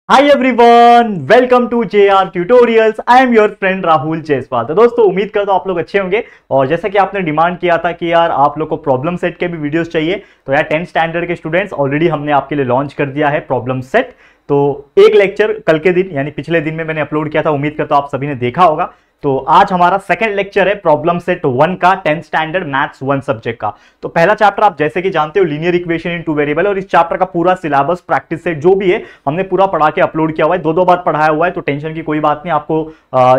Hi everyone, welcome to JR tutorials. I am your friend Rahul Jaiswal. तो दोस्तों, उम्मीद करता हूं आप लोग अच्छे होंगे। और जैसा कि आपने डिमांड किया था कि यार आप लोग को प्रॉब्लम सेट के भी वीडियोस चाहिए, तो यार 10th स्टैंडर्ड के स्टूडेंट्स ऑलरेडी हमने आपके लिए लॉन्च कर दिया है प्रॉब्लम सेट। तो एक लेक्चर कल के दिन यानी पिछले दिन में मैंने अपलोड किया था, उम्मीद करता हूं आप सभी ने देखा होगा। तो आज हमारा सेकंड लेक्चर है प्रॉब्लम सेट 1 का, 10th स्टैंडर्ड मैथ्स 1 सब्जेक्ट का। तो पहला चैप्टर आप जैसे कि जानते हो linear equation in two variable, और इस चैप्टर का पूरा सिलेबस प्रैक्टिस सेट जो भी है हमने पूरा पढ़ा के अपलोड किया हुआ है, दो बार पढ़ाया हुआ है। तो टेंशन की कोई बात नहीं, आपको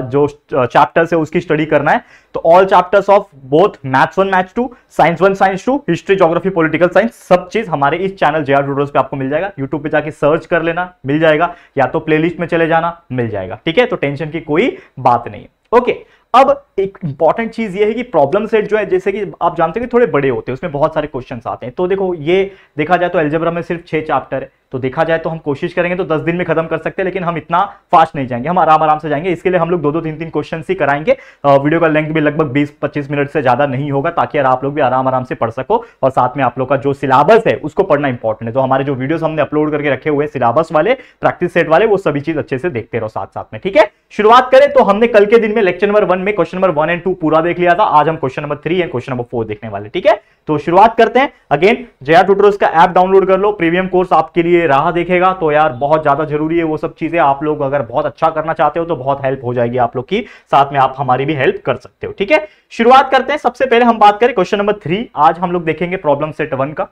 जो चैप्टर्स है उसकी स्टडी करना है। तो all chapters of both maths 1 maths 2, science 1 science 2, history geography political science, सब चीज हमारे इस चैनल जेआर ट्यूटोरियल्स पे आपको मिल जाएगा। यूट्यूब पे जाके सर्च कर लेना, मिल जाएगा, या तो प्लेलिस्ट में चले जाना, मिल जाएगा। ठीक है, तो टेंशन की कोई बात नहीं है। ओके, अब एक इंपॉर्टेंट चीज ये है कि प्रॉब्लम सेट जो है, जैसे कि आप जानते हैं कि थोड़े बड़े होते हैं, उसमें बहुत सारे क्वेश्चंस आते हैं। तो देखो, ये देखा जाए तो अलजेब्रा में सिर्फ 6 चैप्टर है। तो देखा जाए तो हम कोशिश करेंगे तो 10 दिन में खत्म कर सकते हैं, लेकिन हम इतना फास्ट नहीं जाएंगे, हम आराम आराम से जाएंगे। इसके लिए हम लोग 2-2 3-3 क्वेश्चन ही कराएंगे। वीडियो का लेंथ भी लगभग 20-25 मिनट से ज्यादा नहीं होगा, ताकि यार आप लोग भी आराम आराम से पढ़ सको। और साथ में आप लोग का जो सिलेबस है उसको पढ़ना इंपॉर्टेंट है। तो हमारे जो वीडियोस हमने अपलोड करके रखे हुए सिलेबस वाले, प्रैक्टिस सेट वाले, वो सभी चीज अच्छे से देखते रहो साथ साथ में। ठीक है, शुरुआत करें तो हमने कल के दिन में लेक्चर नंबर 1 में क्वेश्चन नंबर 1 एंड 2 पूरा देख लिया था। आज हम question number 3 and question number 4 देखने वाले। ठीक है, तो शुरुआत करते हैं। अगेन जेआर ट्यूटोरियल्स का ऐप डाउनलोड कर लो, प्रीमियम कोर्स आपके लिए राह देखेगा। तो यार बहुत ज्यादा जरूरी है वो सब चीजें। आप लोग अगर बहुत अच्छा करना चाहते हो तो बहुत हेल्प हो जाएगी आप लोग की, साथ में आप हमारी भी हेल्प कर सकते हो। ठीक है, शुरुआत करते हैं। सबसे पहले हम बात करें क्वेश्चन नंबर 3। आज हम लोग देखेंगे प्रॉब्लम सेट 1 का।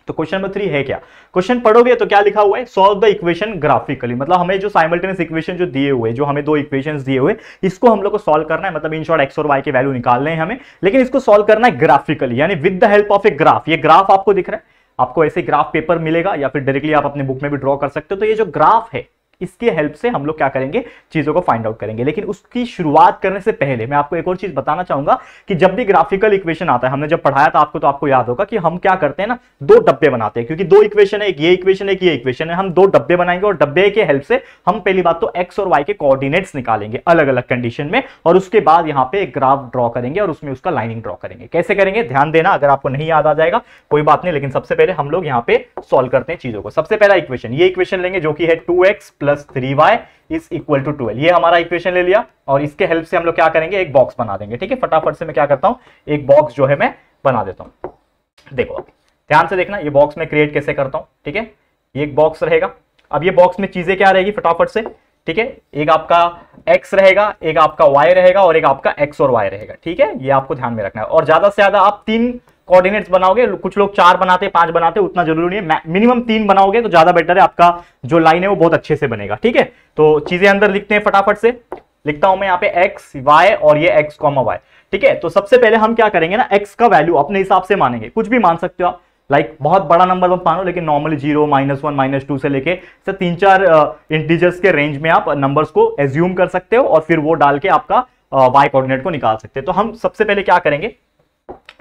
तो क्वेश्चन नंबर 3 है क्या? क्वेश्चन पढ़ोगे तो क्या लिखा हुआ है, सॉल्व द इक्वेशन ग्राफिकली। मतलब हमें जो साइमल्टेनियस इक्वेशन जो दिए हुए, जो हमें 2 इक्वेशंस दिए हुए, इसको हम लोग को सॉल्व करना है। मतलब इन शॉर्ट एक्स और वाई के वैल्यू निकालने हैं हमें, लेकिन इसको सॉल्व करना है ग्राफिकली, यानी with the help of a graph. ये ग्राफ आपको दिख रहा है, आपको ऐसे ग्राफ पेपर मिलेगा, या फिर डायरेक्टली आप अपने बुक में भी ड्रॉ कर सकते हो। तो ये जो ग्राफ है, इसके हेल्प से हम लोग क्या करेंगे, चीजों को फाइंड आउट करेंगे। लेकिन उसकी शुरुआत करने से पहले मैं आपको एक और चीज बताना चाहूंगा कि जब भी ग्राफिकल इक्वेशन आता है, हमने जब पढ़ाया था आपको, तो आपको याद होगा कि हम क्या करते हैं ना, 2 डब्बे बनाते हैं। क्योंकि 2 इक्वेशन है, एक ये इक्वेशन है, एक ये इक्वेशन है, हम 2 डब्बे बनाएंगे। और डब्बे के हेल्प से हम पहली बात तो एक्स और वाई के कोऑर्डिनेट्स निकालेंगे अलग अलग कंडीशन में, और उसके बाद यहां पे एक ग्राफ ड्रॉ करेंगे और उसमें उसका लाइनिंग ड्रॉ करेंगे। कैसे करेंगे ध्यान देना, अगर आपको नहीं याद आ जाएगा कोई बात नहीं, लेकिन सबसे पहले हम लोग यहां पे सॉल्व करते हैं चीजों को। सबसे पहला इक्वेशन, ये इक्वेशन लेंगे जो कि है 2x + 3y is equal to 12। ये हमारा इक्वेशन ले लिया, और इसके हेल्प से हम लोग क्या करेंगे, एक बॉक्स बना देंगे। ठीक है, फटाफट से मैं क्या करता हूं, एक बॉक्स जो है मैं बना देता हूं। देखो ध्यान से देखना, ये बॉक्स मैं क्रिएट कैसे करता हूं। ठीक है, ये एक बॉक्स रहेगा। अब ये बॉक्स में चीजें क्या रहेगी फटाफट से, ठीक है, एक आपका x रहेगा, एक आपका y रहेगा, और एक आपका x और y रहेगा। ठीक है, ये आपको ध्यान में रखना है। और ज्यादा से ज्यादा आप 3 कोऑर्डिनेट्स बनाओगे। कुछ लोग 4 बनाते हैं, 5 बनाते हैं, उतना जरूरी नहीं है। मिनिमम 3 बनाओगे तो ज्यादा बेटर है, आपका जो लाइन है वो बहुत अच्छे से बनेगा। ठीक है, तो चीजें अंदर लिखते हैं फटाफट से। लिखता हूं मैं यहाँ पे x y और ये x, y। ठीक है, तो सबसे पहले हम क्या करेंगे ना, x का वैल्यू अपने हिसाब से मानेंगे। कुछ भी मान सकते हो आप, लाइक बहुत बड़ा नंबर मत मानो, लेकिन नॉर्मली 0, -1, -2 से लेके 3-4 इंटीजर्स के रेंज में आप नंबर्स को एज्यूम कर सकते हो, और फिर वो डाल के आपका y कोऑर्डिनेट को निकाल सकते हैं। तो हम सबसे पहले क्या करेंगे,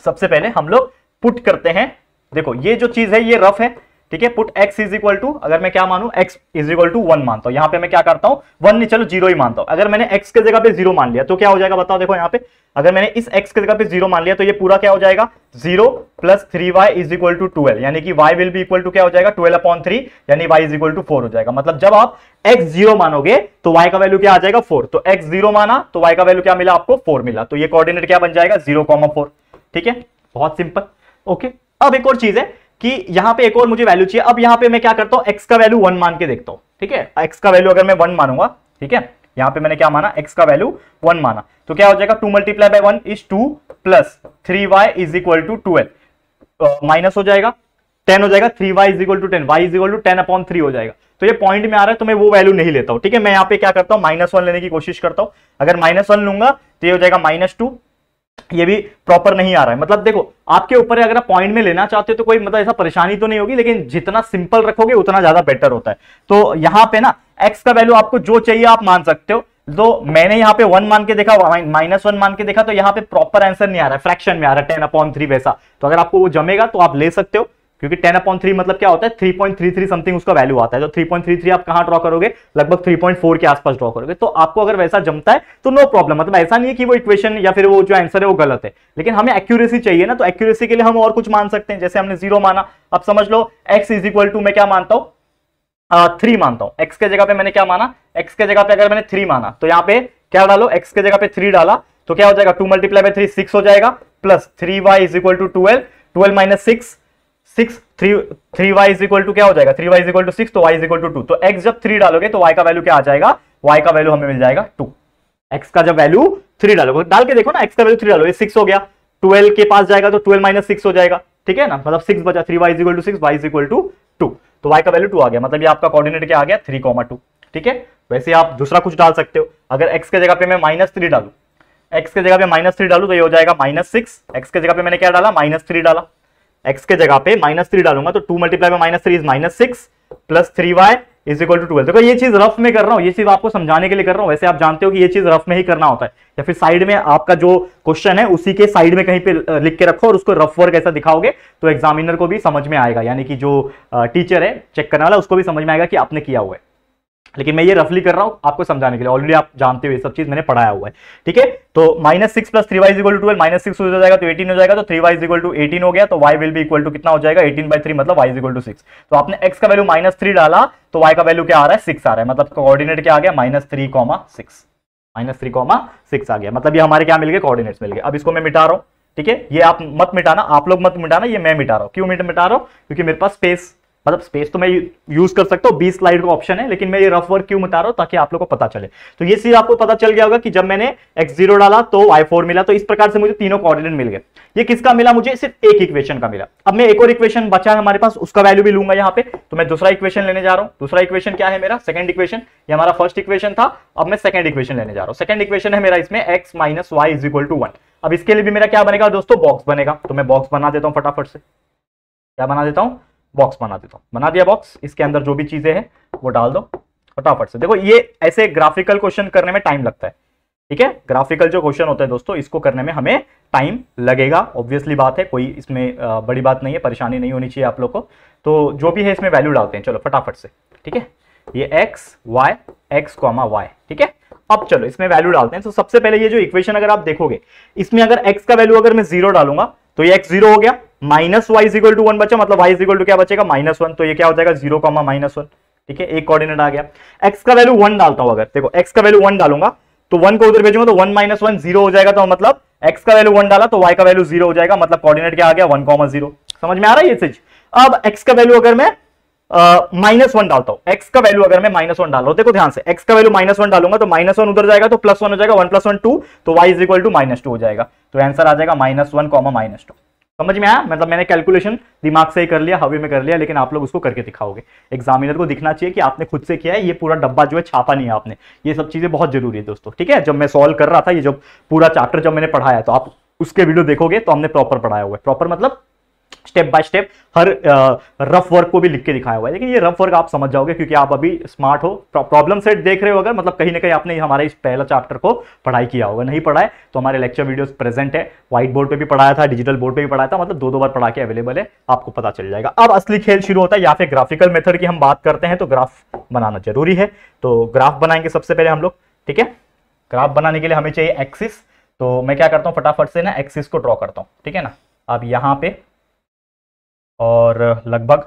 सबसे पहले हम लोग पुट करते हैं। देखो ये जो चीज है ये रफ है। ठीक है, put x is equal to, अगर मैं क्या मानू, x इज इक्वल टू 1 मानता हूं। यहां पे मैं क्या करता हूं, 1 नहीं, चलो 0 ही मानता हूं। अगर मैंने x के जगह पे 0 मान लिया तो क्या हो जाएगा बताओ। देखो यहां पे अगर मैंने इस x के जगह पे 0 मान लिया तो ये पूरा क्या हो जाएगा, 0 + 3y इज इक्वल टू 12, यानी कि y will be equal to क्या हो जाएगा, 12/3, यानी y इज इक्वल टू 4 हो जाएगा। मतलब जब आप x 0 मानोगे तो y का वैल्यू क्या आ जाएगा, 4। तो x 0 माना तो y का वैल्यू क्या मिला आपको, 4 मिला। तो ये कोऑर्डिनेट क्या बन जाएगा, 0,4। ठीक है, बहुत सिंपल। ओके, अब एक और चीज है कि यहां पे एक और मुझे वैल्यू चाहिए। अब यहां पे मैं क्या करता हूं, x का वैल्यू 1 मान के देखता हूं। ठीक है, x का वैल्यू अगर मैं 1 मानूंगा, ठीक है, यहां पे मैंने क्या माना, x का वैल्यू 1 माना, तो क्या हो जाएगा, 2 × 1 is 2 + 3y is equal to 12, minus हो जाएगा 10 हो जाएगा, 3y is equal to 10, y is equal to 10/3 हो जाएगा। तो ये पॉइंट में आ रहा है, तो मैं वो वैल्यू नहीं लेता हूं। ठीक है, मैं यहां पे क्या करता हूं, -1 लेने की कोशिश करता हूं। अगर -1 लूंगा तो ये हो जाएगा -2, ये भी प्रॉपर नहीं आ रहा है। मतलब देखो आपके ऊपर है, अगर आप पॉइंट में लेना चाहते हो तो कोई मतलब ऐसा परेशानी तो नहीं होगी, लेकिन जितना सिंपल रखोगे उतना ज्यादा बेटर होता है। तो यहां पे ना x का वैल्यू आपको जो चाहिए आप मान सकते हो। तो मैंने यहाँ पे 1 मान के देखा, -1 मान के देखा, तो यहाँ पे प्रॉपर आंसर नहीं आ रहा है, फ्रैक्शन में आ रहा है 10/3 वैसा। तो अगर आपको वो जमेगा तो आप ले सकते हो, क्योंकि 10/3 मतलब क्या होता है, 3.33 समथिंग उसका वैल्यू आता है। तो 3.33 आप कहां ड्रॉ करोगे, लगभग 3.4 के आसपास ड्रॉ करोगे। तो आपको अगर वैसा जमता है तो नो प्रॉब्लम। मतलब ऐसा नहीं है कि वो इक्वेशन या फिर वो जो आंसर है वो गलत है, लेकिन हमें एक्यूरेसी चाहिए ना। तो एक्यूरेसी के लिए हम और कुछ मान सकते हैं, जैसे हमने 0 माना। अब समझ लो x इज इक्वल टू, मैं क्या मानता हूं, 3 मानता हूं। x के जगह पे मैंने क्या माना, x के जगह पे अगर मैंने 3 माना तो यहाँ पे क्या डालो, x के जगह पे 3 डाला तो क्या हो जाएगा, 2 मल्टीप्लाई बाय 3 6 हो जाएगा, plus 3y is equal to 12, 12 minus 6 6, 3y is equal to क्या हो जाएगा, 3y इज इक्वल टू 6, तो y इज इक्वल टू 2। तो x जब 3 डालोगे तो y का वैल्यू क्या आ जाएगा, y का वैल्यू हमें मिल जाएगा 2। x का जब वैल्यू 3 डालोगे, डाल के देखो ना, x का वैल्यू 3 डालो, ये 6 हो गया, 12 के पास जाएगा तो 12 माइनस 6 हो जाएगा, ठीक है ना, मतलब 6 बचा, 3y is equal to 6, y is equal to 2, तो y का वैल्यू 2 आ गया, मतलब ये आपका कोऑर्डिनेट क्या आ गया, 3,2। ठीक है, वैसे आप दूसरा कुछ डाल सकते हो, अगर x के जगह पे मैं -3 डालू, x के जगह पे -3 डालू तो ये हो जाएगा -6, x के जगह पे मैंने क्या डाला, -3 डाला, x के जगह पे -3 डालूंगा तो 2 multiply by -3 is -6 plus 3y is equal to 12। देखो ये चीज रफ में कर रहा हूं, ये चीज आपको समझाने के लिए कर रहा हूं, वैसे आप जानते हो कि ये चीज रफ में ही करना होता है, या फिर साइड में आपका जो क्वेश्चन है उसी के साइड में कहीं पे लिख के रखो और उसको रफ वर्क ऐसा दिखाओगे तो एग्जामिनर को भी समझ में आएगा, यानी कि जो टीचर है चेक करने वाला उसको भी समझ में आएगा कि आपने किया हुआ है। लेकिन मैं ये रफली कर रहा हूं आपको समझाने के लिए, ऑलरेडी आप जानते हो ये सब चीज मैंने पढ़ाया हुआ है। ठीक है, तो -6 plus 3y is equal to 12, -6 हो जाएगा तो 18 हो जाएगा, तो 3y इज इक्वल टू 18 हो गया, तो y will be equal to कितना हो जाएगा, 18/3, मतलब y इज इक्वल टू 6। तो आपने x का वैल्यू -3 डाला तो y का वैल्यू क्या आ रहा है, 6 आ रहा है, मतलब कोऑर्डिनेट क्या आ गया, -3,6, -3,6 आ गया, मतलब ये हमारे क्या मिल गए, कोऑर्डिनेट्स मिल गए। अब इसको मैं मिटा रहा हूं, ठीक है, ये आप मत मिटाना, आप लोग मत मिटाना, ये मैं मिटा रहा हूं। क्यों मिटा रहा हूं, क्योंकि मेरे पास स्पेस, मतलब स्पेस तो मैं यूज कर सकता हूं, 20 स्लाइड का ऑप्शन है, लेकिन मैं ये रफ वर्क क्यों बता रहा हूं, ताकि आप लोगों को पता चले। तो ये चीज आपको पता चल गया होगा कि जब मैंने x0 डाला तो y4 मिला, तो इस प्रकार से मुझे तीनों कोऑर्डिनेट मिल गए। ये किसका मिला, मुझे सिर्फ एक इक्वेशन का मिला। अब मैं एक और इक्वेशन बचा है हमारे पास, उसका वैल्यू भी लूंगा यहाँ पे, तो मैं दूसरा इक्वेशन लेने जा रहा हूं। दूसरा इक्वेशन क्या है मेरा, सेकंड इक्वेशन, ये हमारा फर्स्ट इक्वेशन था, अब मैं सेकंड इक्वेशन लेने जा रहा हूं। सेकंड इक्वेशन है मेरा इसमें x minus y is equal to 1। अब इसके लिए भी मेरा क्या बनेगा दोस्तों, बॉक्स बनेगा, तो मैं बॉक्स बना देता हूं फटाफट से। क्या बना देता हूं, बॉक्स बना देता हूं। बना दिया बॉक्स, इसके अंदर जो भी चीजें हैं वो डाल दो फटाफट से। देखो ये ऐसे ग्राफिकल क्वेश्चन करने में टाइम लगता है, ठीक है, ग्राफिकल जो क्वेश्चन होता है दोस्तों, इसको करने में हमें टाइम लगेगा, ऑब्वियसली बात है, कोई इसमें बड़ी बात नहीं है, परेशानी नहीं होनी चाहिए आप लोग को। तो जो भी है इसमें वैल्यू डालते हैं, चलो फटाफट से, ठीक है, ये x y, ठीक है। अब चलो इसमें वैल्यू डालते हैं। तो सबसे पहले ये जो इक्वेशन अगर आप देखोगे, इसमें अगर x का वैल्यू अगर मैं 0 डालूंगा तो ये x 0 हो गया, minus y is equal to 1 बचा, मतलब y इज इक्वल टू क्या बचेगा, -1, तो ये क्या हो जाएगा 0, -1, ठीक है, एक कोऑर्डिनेट आ गया। x का वैल्यू 1 डालता हूं, अगर देखो x का वैल्यू 1 डालूंगा तो 1 को उधर भेजूंगा तो 1 - 1 0 हो जाएगा, तो मतलब x का वैल्यू 1 डाला तो y का वैल्यू 0 हो जाएगा, मतलब कोऑर्डिनेट क्या आ गया, 1,0। समझ में आ रहा है ये चीज। अब x का वैल्यू अगर मैं -1 डालता हूं, x का वैल्यू अगर मैं -1 डाल रहा हूं, देखो ध्यान से, x का वैल्यू -1 डालूंगा तो -1 उधर जाएगा तो +1 हो जाएगा, 1 + 1 2, तो y इज इक्वल टू -2 हो जाएगा, तो आंसर आ जाएगा -1, -2। समझ में आया, मतलब मैंने कैलकुलेशन दिमाग से ही कर लिया, हवे में कर लिया, लेकिन आप लोग उसको करके दिखाओगे, एग्जामिनर को दिखना चाहिए कि आपने खुद से किया है, ये पूरा डब्बा जो है छापा नहीं है आपने। ये सब चीजें बहुत जरूरी है दोस्तों, ठीक है। जब मैं सॉल्व कर रहा था, ये जो पूरा चैप्टर जब मैंने पढ़ाया, तो आप उसके वीडियो देखोगे तो हमने प्रॉपर पढ़ाया हुआ है, प्रॉपर मतलब step by step her rough work को भी लिख के दिखाया हुआ है। लेकिन ये रफ वर्क आप समझ जाओगे क्योंकि आप अभी स्मार्ट हो, प्रॉब्लम सेट देख रहे हो अगर, मतलब कहीं ना कहीं आपने हमारे इस पहला चैप्टर को पढ़ाई किया होगा। नहीं पढ़ा है तो हमारे लेक्चर वीडियोस प्रेजेंट है, व्हाइट बोर्ड पे भी पढ़ाया था, डिजिटल बोर्ड पे भी पढ़ाया था, मतलब 2 बार पढ़ा के अवेलेबल है, आपको पता चल जाएगा। अब असली खेल शुरू होता है, या फिर ग्राफिकल मेथड की हम बात करते हैं, तो ग्राफ बनाना जरूरी है। तो ग्राफ बनाएंगे सबसे पहले हम लोग, ठीक है। ग्राफ बनाने के लिए हमें चाहिए एक्सिस, तो मैं क्या करता हूँ फटाफट से ना एक्सिस को ड्रॉ करता हूँ, ठीक है ना। अब यहाँ पे और लगभग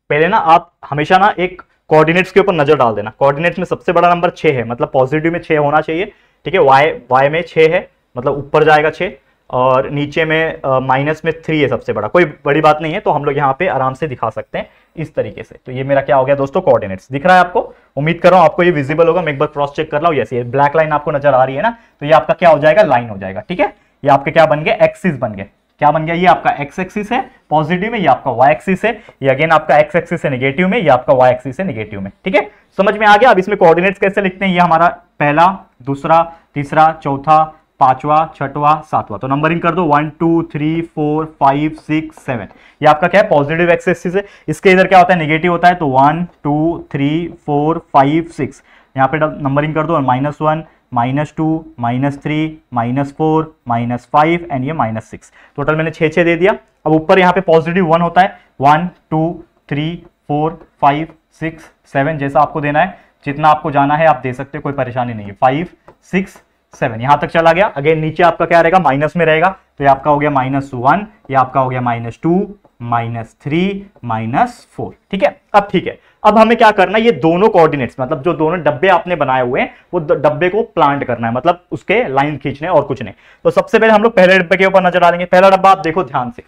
पहले ना आप हमेशा ना एक कोऑर्डिनेट्स के ऊपर नजर डाल देना। कोऑर्डिनेट्स में सबसे बड़ा नंबर 6 है, मतलब पॉजिटिव में 6 होना चाहिए, ठीक है। y में 6 है, मतलब ऊपर जाएगा 6, और नीचे में माइनस में 3 है सबसे बड़ा, कोई बड़ी बात नहीं है, तो हम लोग यहाँ पे आराम से दिखा सकते हैं इस तरीके से। तो ये मेरा क्या हो गया दोस्तों, कोऑर्डिनेट्स दिख रहा है आपको, उम्मीद कर रहा हूँ आपको ये विजिबल होगा। मैं एक बार क्रॉस चेक कर रहा हूँ, यस ये ब्लैक लाइन आपको नजर आ रही है ना, तो ये आपका क्या हो जाएगा, लाइन हो जाएगा, ठीक है। ये आपके क्या बन गए, एक्सिस बन गए। क्या बन गया, ये आपका एक्स एक्सिस है पॉजिटिव में, ये आपका वाई एक्सिस है, ये अगेन आपका एक्स एक्सिस है नेगेटिव में, ये आपका वाई एक्सिस है नेगेटिव में, ठीक है। समझ में आ गया। अब इसमें कोऑर्डिनेट्स कैसे लिखते हैं, ये हमारा पहला, दूसरा, तीसरा, चौथा, पांचवा, छठवा, सातवां, तो नंबरिंग कर दो 1 2 3 4 5 6 7। ये आपका क्या है, पॉजिटिव एक्स एक्सिस है। इसके इधर क्या होता है, नेगेटिव होता है, तो 1 2 3 4 5 6, यहाँ पे नंबरिंग कर दो, -1 -2 -3 -4 -5 एंड ये -6। टोटल मैंने 6 दे दिया। अब ऊपर यहाँ पे पॉजिटिव 1 होता है, 1 2 3 4 5 6 7, जैसा आपको देना है, जितना आपको जाना है आप दे सकते हो, कोई परेशानी नहीं है। 5 6 7 यहां तक चला गया। अगेन नीचे आपका क्या रहेगा, माइनस में रहेगा, तो ये आपका हो गया -1, ये आपका हो गया -2 -3 -4, ठीक है। अब ठीक है, अब हमें क्या करना है, ये दोनों कोऑर्डिनेट्स मतलब जो दोनों डब्बे आपने बनाए हुए हैं वो डब्बे को प्लांट करना है, मतलब उसके लाइन खींचने और कुछ नहीं। तो सबसे पहले हम लोग पहले डब्बे के ऊपर नजर डालेंगे। पहला डब्बा आप देखो ध्यान से,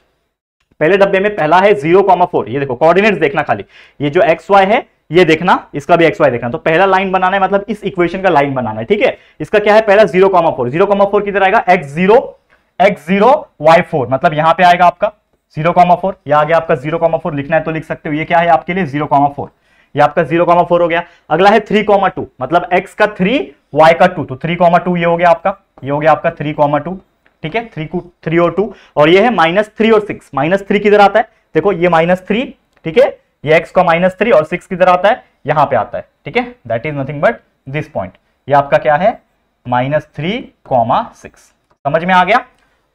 पहले डब्बे में पहला है 0,4। ये देखो कोऑर्डिनेट्स देखना खाली, ये जो एक्स वाई है ये देखना, इसका भी एक्स वाई देखना। तो पहला लाइन बनाना है, मतलब इस इक्वेशन का लाइन बनाना है, ठीक है। इसका क्या है, पहला 0,4, 0,4 किधर आएगा, x0 y4, मतलब यहां पे आएगा आपका 0,4। यह आ गया आपका 0,4, लिखना है तो लिख सकते हो। ये क्या है आपके लिए 0,4, ये आपका 0,4 हो गया। अगला है 3,2, मतलब x का 3 y का 2, तो 3,2 ये हो गया आपका, ये हो गया आपका 3,2, ठीक है। 3 और 2, और ये है -3 और 6। -3 किधर आता है, देखो ये -3, ठीक है। ये x का -3 और 6 किधर आता है, यहां पे आता है, ठीक है। That is nothing but this point, ये आपका क्या है -3,6। समझ में आ गया।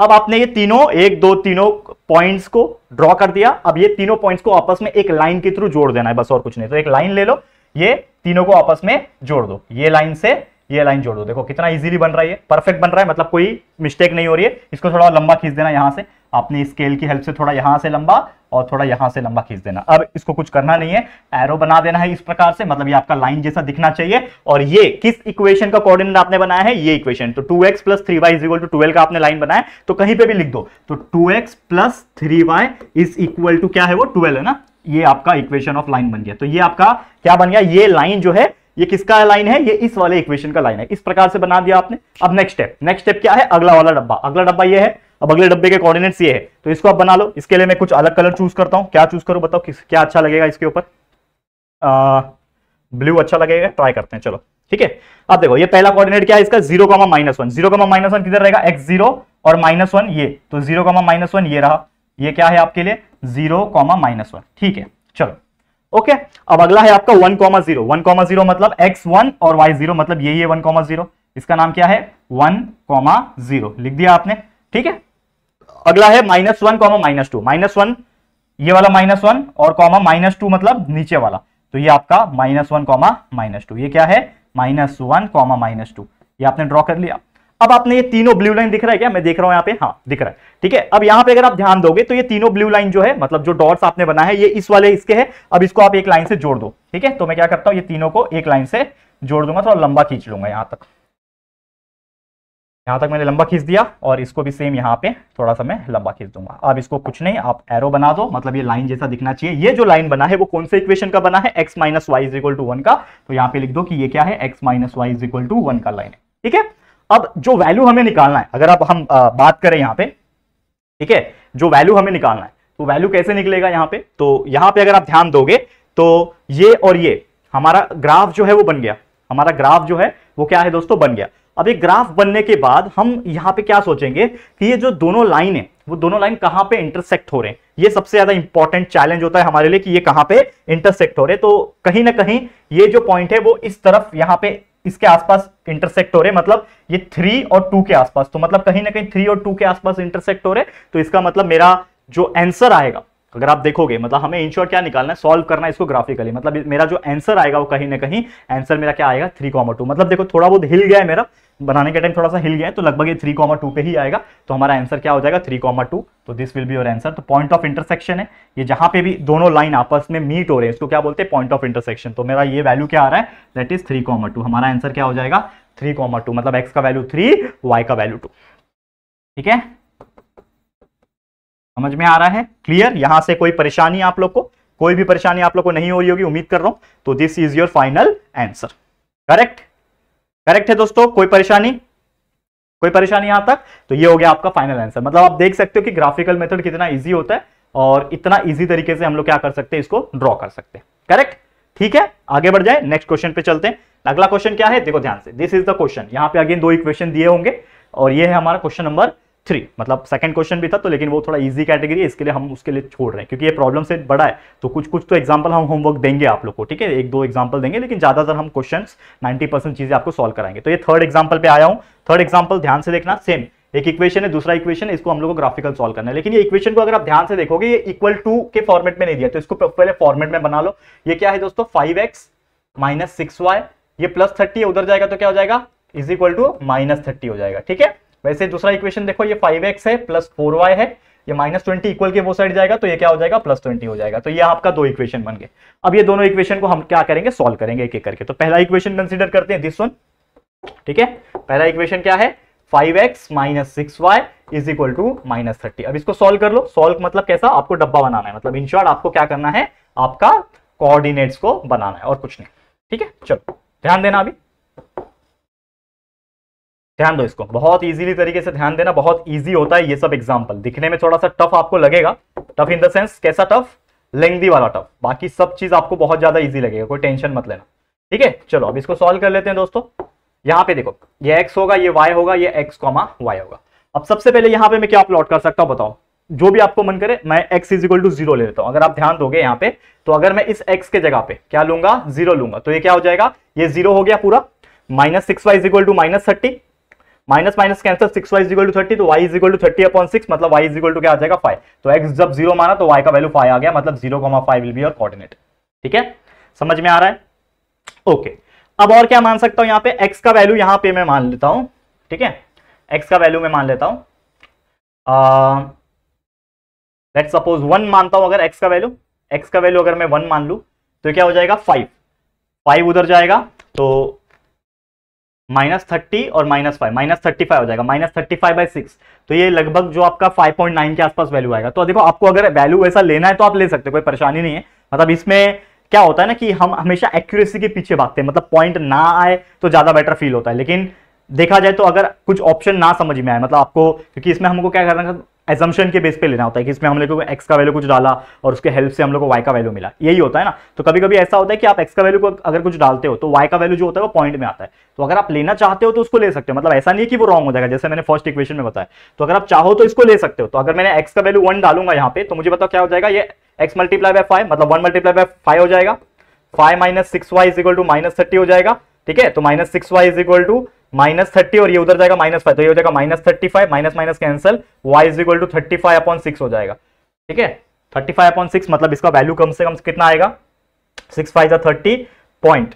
अब आपने ये तीनों 1 2 तीनों पॉइंट्स को ड्रॉ कर दिया। अब ये तीनों पॉइंट्स को आपस में एक लाइन के थ्रू जोड़ देना है, बस और कुछ नहीं। तो एक लाइन ले लो, ये तीनों को आपस में जोड़ दो, ये लाइन से ये लाइन जोड़ दो। देखो कितना इजीली बन रहा है, ये परफेक्ट बन रहा है, मतलब कोई मिस्टेक नहीं हो रही है। इसको थोड़ा लंबा खींच देना यहां से, अपनी स्केल की हेल्प से थोड़ा यहां से लंबा और थोड़ा यहां से लंबा खींच देना। अब इसको कुछ करना नहीं है, एरो बना देना है इस प्रकार से, मतलब ये आपका लाइन जैसा दिखना चाहिए। और ये किस इक्वेशन का कोऑर्डिनेट आपने बनाया है, ये इक्वेशन। तो 2x + 3y = 12 का आपने लाइन बनाया, तो कहीं पे भी लिख दो। तो 2x + 3y = क्या है, वो 12 है ना। ये आपका इक्वेशन ऑफ लाइन बन गया। तो ये आपका क्या बन गया, ये लाइन जो है ये किसका लाइन है, ये इस वाले इक्वेशन का लाइन है। इस प्रकार से बना दिया आपने। अब नेक्स्ट स्टेप क्या है, अगला वाला डब्बा। अगला डब्बा ये है। अब अगले डब्बे के कोऑर्डिनेट्स ये है, तो इसको आप बना लो। इसके लिए मैं कुछ अलग कलर चूज करता हूं। क्या चूज करूं बताओ, क्या अच्छा लगेगा इसके ऊपर। ब्लू अच्छा लगेगा, ट्राई करते हैं, चलो ठीक है। अब देखो ये पहला कोऑर्डिनेट क्या है इसका, 0,-1। 0,-1 किधर रहेगा, x0 और -1 ये, तो 0,-1 ये रहा। ये क्या है आपके लिए 0,-1, ठीक है। चलो ओके। अब अगला है आपका 1,0। 1,0 मतलब x1 और y0, मतलब ये 1,0। इसका नाम क्या है 1,0, लिख दिया आपने, ठीक है। अगला है -1, -2। -1 ये वाला -1 और -2 मतलब नीचे वाला, तो ये आपका -1, -2। ये क्या है -1, -2। ये आपने ड्रॉ कर लिया। अब आपने ये तीनों ब्लू लाइन दिख रहा है क्या, मैं देख रहा हूं यहाँ पे, हाँ दिख रहा है, ठीक है। अब यहाँ पे अगर आप ध्यान दोगे तो ये तीनों ब्लू लाइन जो है, मतलब जो डॉट्स आपने बनाए हैं, ये इस वाले इसके है। अब इसको आप एक लाइन से जोड़ दो, ठीक है। तो मैं क्या करता हूं, ये तीनों को एक लाइन से जोड़ दूंगा, थोड़ा लंबा खींच लूंगा यहां तक। यहां तक मैंने लंबा खींच दिया, और इसको भी सेम यहां पे थोड़ा सा मैं लंबा खींच दूंगा। अब इसको कुछ नहीं, आप एरो बना दो, मतलब ये लाइन जैसा दिखना चाहिए। ये जो लाइन बना है वो कौन से इक्वेशन का बना है, x - y = 1 का। तो यहां पे लिख दो कि ये क्या है, x - y = 1 का लाइन है, ठीक है। अब जो वैल्यू हमें निकालना है, अगर अब हम बात करें यहां पे, ठीक है, जो वैल्यू हमें निकालना है, तो वैल्यू कैसे निकलेगा यहां पे। तो यहां पे अगर आप ध्यान दोगे तो ये और ये हमारा ग्राफ जो है वो बन गया। हमारा ग्राफ जो है वो क्या है दोस्तों, बन गया। अब ये ग्राफ बनने के बाद हम यहां पे क्या सोचेंगे कि ये जो दोनों लाइन है वो दोनों लाइन कहां पे इंटरसेक्ट हो रहे हैं। ये सबसे ज्यादा इंपॉर्टेंट चैलेंज होता है हमारे लिए कि ये कहां पे इंटरसेक्ट हो रहे हैं। तो कहीं ना कहीं ये जो पॉइंट है वो इस तरफ यहां पे इसके आसपास इंटरसेक्ट हो रहे, मतलब ये 3 और 2 के आसपास। तो मतलब कहीं ना कहीं 3 और 2 के आसपास इंटरसेक्ट हो रहे। तो इसका मतलब मेरा जो आंसर आएगा, अगर आप देखोगे, मतलब हमें इन शॉर्ट क्या निकालना है, सॉल्व करना है इसको ग्राफिकली। मतलब मेरा जो आंसर आएगा वो कहीं ना कहीं आंसर मेरा क्या आएगा 3,2। मतलब देखो थोड़ा बहुत हिल गया है, मेरा बनाने के टाइम थोड़ा सा हिल गया है, तो लगभग ये 3,2 पे ही आएगा। तो हमारा आंसर क्या हो जाएगा 3,2। तो this will be your answer. तो पॉइंट ऑफ इंटरसेक्शन है ये, जहां पे भी दोनों लाइन आपस में मीट हो रहे हैं, इसको क्या बोलते हैं, पॉइंट ऑफ इंटरसेक्शन। तो मेरा ये वैल्यू क्या आ रहा है, दैट इज 3,2। हमारा आंसर क्या हो जाएगा 3,2, मतलब x का वैल्यू 3, y का वैल्यू 2, ठीक है। समझ में आ रहा है, क्लियर। यहां से कोई परेशानी आप लोग को, कोई भी परेशानी आप लोग को नहीं हो रही होगी, उम्मीद कर रहा हूं। तो this is your final answer. Correct, correct है दोस्तों, कोई परेशानी, कोई परेशानी यहां तक। तो ये हो गया आपका फाइनल आंसर। मतलब आप देख सकते हो कि ग्राफिकल मेथड कितना इजी होता है, और इतना इजी तरीके से हम लोग क्या कर सकते हैं, इसको ड्रॉ कर सकते हैं। करेक्ट, ठीक है। आगे बढ़ जाए, नेक्स्ट क्वेश्चन पे चलते हैं। अगला क्वेश्चन क्या है, देखो ध्यान से, दिस इज द क्वेश्चन। यहां पे अगेन 2 इक्वेशन दिए होंगे, और ये है हमारा क्वेश्चन नंबर 3। मतलब सेकंड क्वेश्चन भी था, तो लेकिन वो थोड़ा इजी कैटेगरी है, इसके लिए हम उसके लिए छोड़ रहे हैं, क्योंकि ये प्रॉब्लम सेट बड़ा है। तो कुछ कुछ तो एग्जांपल हम होमवर्क देंगे आप लोग को, ठीक है, 1-2 एग्जांपल देंगे, लेकिन ज्यादातर हम क्वेश्चंस 90% चीजें आपको सॉल्व कराएंगे। तो ये थर्ड एग्जांपल पे आया हूं। थर्ड एग्जांपल ध्यान से देखना, सेम एक इक्वेशन है, दूसरा इक्वेशन है, इसको हम लोग को ग्राफिकल सॉल्व करना है। लेकिन ये इक्वेशन को अगर आप ध्यान से देखोगे, ये इक्वल टू के फॉर्मेट में नहीं दिया, तो इसको पहले फॉर्मेट में बना लो। ये क्या है दोस्तों, 5x - 6y, ये +30 है, उधर जाएगा तो क्या हो जाएगा, = -30 हो जाएगा, ठीक है। वैसे दूसरा इक्वेशन देखो, ये 5x है +4y है, ये -20 इक्वल के वो साइड जाएगा तो ये क्या हो जाएगा +20 हो जाएगा। तो ये आपका दो इक्वेशन बन गए। अब ये दोनों इक्वेशन को हम क्या करेंगे, सॉल्व करेंगे एक एक करके। तो पहला इक्वेशन कंसीडर करते हैं, दिस वन, ठीक है। पहला इक्वेशन क्या है, 5x - 6y is equal to -30। अब इसको सॉल्व कर लो। सॉल्व मतलब कैसा, आपको डब्बा बनाना है, मतलब इन शॉर्ट आपको क्या करना है, आपका कोऑर्डिनेट्स को बनाना है और कुछ नहीं, ठीक है। चलो ध्यान देना, अभी ध्यान दो इसको, बहुत इजीली तरीके से ध्यान देना। बहुत इजी होता है ये सब एग्जांपल, दिखने में थोड़ा सा टफ आपको लगेगा, टफ इन द सेंस कैसा टफ, लेंथी वाला टफ। बाकी सब चीज आपको बहुत ज्यादा इजी लगेगा, कोई टेंशन मत लेना, ठीक है। चलो अब इसको सॉल्व कर लेते हैं दोस्तों। यहां पे देखो, ये x होगा, ये y होगा, ये x, y होगा। अब सबसे पहले यहां पे मैं क्या प्लॉट कर सकता हूं, बताओ, जो भी आपको मन करे। मैं x = 0 ले लेता हूं। अगर आप ध्यान दोगे यहां पे, तो अगर मैं इस x के जगह पे क्या लूंगा, 0 लूंगा, तो ये क्या हो जाएगा, ये 0 हो गया पूरा। -6y = -30, minus minus cancel, 6y = 30, तो y = 30/6, मतलब y = क्या आ जाएगा 5। तो x जब 0 माना तो y का वैल्यू 5 आ गया, मतलब 0,5 विल बी योर कोऑर्डिनेट, ठीक है। समझ में आ रहा है, ओके। अब और क्या मान सकता हूं, यहां पे x का वैल्यू यहां पे मैं मान लेता हूं, ठीक है। x का वैल्यू मैं मान लेता हूं, लेट्स सपोज 1 मानता हूं। अगर x का वैल्यू अगर मैं 1 मान लू तो क्या हो जाएगा, 5 उधर जाएगा, तो -30 और -5, -35 हो जाएगा, -35/6। तो ये लगभग जो आपका 5.9 के आसपास वैल्यू आएगा। तो देखो, आपको अगर वैल्यू ऐसा लेना है तो आप ले सकते हो, कोई परेशानी नहीं है। मतलब इसमें क्या होता है ना कि हम हमेशा एक्यूरेसी के पीछे भागते हैं, मतलब पॉइंट ना आए तो ज्यादा बेटर फील होता है। लेकिन देखा जाए तो अगर कुछ ऑप्शन ना समझ में आए, मतलब आपको, क्योंकि इसमें हमको क्या करना है, एजम्पशन के बेस पे लेना होता है कि इसमें हम लोग को x का वैल्यू कुछ डाला और उसके हेल्प से हम लोग को y का वैल्यू मिला, यही होता है ना। तो कभी कभी ऐसा होता है कि आप x का वैल्यू को अगर कुछ डालते हो तो y का वैल्यू जो होता है वो पॉइंट में आता है। तो अगर आप लेना चाहते हो तो उसको ले सकते हो, मतलब ऐसा नहीं है कि वो रॉन्ग हो जाएगा, जैसे मैंने फर्स्ट इक्वेशन में बताया। तो अगर आप चाहो तो इसको ले सकते हो। तो अगर मैंने x का वैल्यू 1 डालूंगा यहाँ पे, तो मुझे बताओ क्या हो जाएगा, ये x × 5, मतलब 1 × 5 हो जाएगा। 5 - 6y = -30 हो जाएगा, ठीक है। तो -6y = -30 और ये उधर जाएगा -5, तो ये हो जाएगा -35, माइनस माइनस कैंसिल, y = 35/6 हो जाएगा, ठीक है। 35/6 मतलब इसका वैल्यू कम से कम कितना आएगा, 6 × 5 = 30, पॉइंट